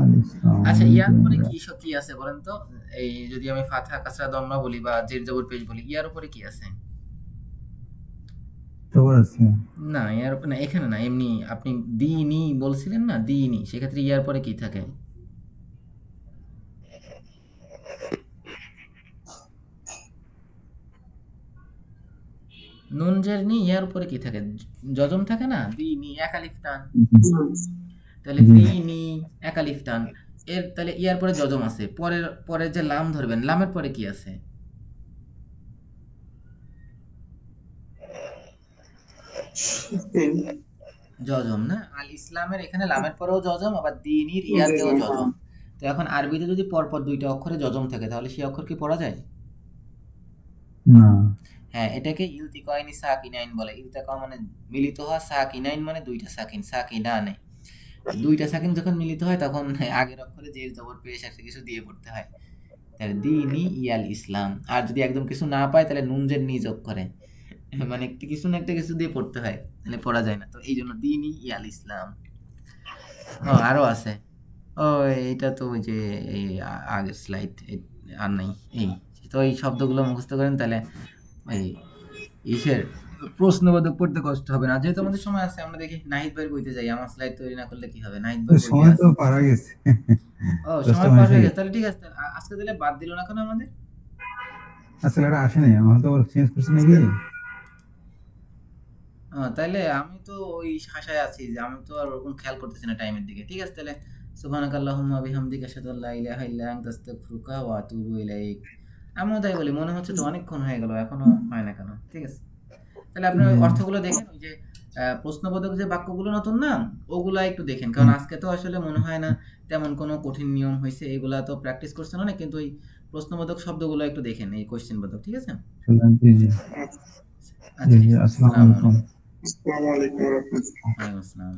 আল ইসলাম আচ্ছা, ইয়ার পরে কি আছে বলেন তো? এই যদি আমি ফাথা কাসরা দম্মা বলি বা জের জবর পেশ বলি, ইয়ার উপরে কি আছে? খবর আছে। না, ইয়ার উপরে না, এখানে না, এমনি আপনি দিনি বলছিলেন না, দিনি, সেক্ষেত্রে ইয়ার পরে কি থাকে? নুন জের নি, ইয়ার উপরে কি থাকে? জজম থাকে না, দিনি এক আলিফ টান, তাহলে জি। দিনি এক আলিফ টান, এর তাহলে ইয়ার পরে জজম আছে, পরের পরে যে লাম ধরবেন, লামের পরে কি আছে? জজম না? আল ইসলামের এখানে লামের পরেও জজম, আবার দিনির ইয়াতেও জজম। তো এখন আরবিতে যদি পরপর দুইটা অক্ষরে জজম থাকে, তাহলে সেই অক্ষর কি পড়া যায়? না। হ্যাঁ, এটাকে ইলতিকাইনি সাকিনাইন বলে। ইলতিকা মানে মিলিত হওয়া, সাকিনাইন মানে দুইটা সাকিন, সাকিনানে। দুইটা সাকিন যখন মিলিত হয় তখন আগের অক্ষরে জের জবর পেশ একটা কিছু দিয়ে পড়তে হয়, তাহলে দিনি ইয়াল ইসলাম। আর যদি একদম কিছু না পায় তাহলে নুন জের নি যোগ করে, মানে একটা কিছু না একটা কিছু দিয়ে পড়তে হয়, তাহলে পড়া যায় না। তো এই জন্য দিনি ইয়াল ইসলাম। ও আরো আছে, ও এইটা তো ওই যে এই আগের স্লাইড, আর নাই এই। তো এই শব্দগুলো মুখস্থ করেন, তাহলে এই ইসের প্রশ্নবোধক পড়তে কষ্ট হবে না। যেহেতু আমাদের সময় আছে, আমরা দেখি নাহিদ ভাইয়ের বইতে যাই, আমার স্লাইড তৈরি না করলে কি হবে, নাহিদ ভাইয়ের বইতে সময় তো আছে। পারা গেছে। ও, 10টা সময় পার মাস হয়ে আগে। গেছে, তাহলে ঠিক আছে, তাহলে আজকে তাহলে বাদ দিল না কেন আমাদের? আসলে এটা আসেনি, আমার তো চেঞ্জ করছে নাকি। তাইলে আমি তো ওই আশায় আছি যে আমি তো আর ওরকম খেয়াল করতেছি না টাইমের দিকে। ঠিক আছে, তাহলে সুবহানাকাল্লাহুম্মা বিহামদিকা আশহাদু আল্লা ইলাহা ইল্লা আনতা আস্তাগফিরুকা ওয়া আতুবু ইলাইক। আমিও তাই বলি, মনে হচ্ছে তো অনেকক্ষণ হয়ে গেল, এখনো হয় না কেন? ঠিক আছে, তাহলে আপনার ওই অর্থগুলো দেখেন, ওই যে প্রশ্নবোধক যে বাক্যগুলো নতুন না, ওগুলা একটু দেখেন, কারণ আজকে তো আসলে মনে হয় না তেমন কোনো কঠিন নিয়ম হয়েছে, এগুলা তো প্র্যাকটিস করছেন অনেক, কিন্তু ওই প্রশ্নবোধক শব্দগুলো একটু দেখেন, এই কোশ্চেন বোধক। ঠিক আছে, জি জি আচ্ছা ঠিক আছে, আসসালামু আসসালামু আলাইকুম। আলাইকুম। আসসালামু আলাইকুম ওয়া রাহমাতুল্লাহ। ওয়ালাইকুম আসসালাম।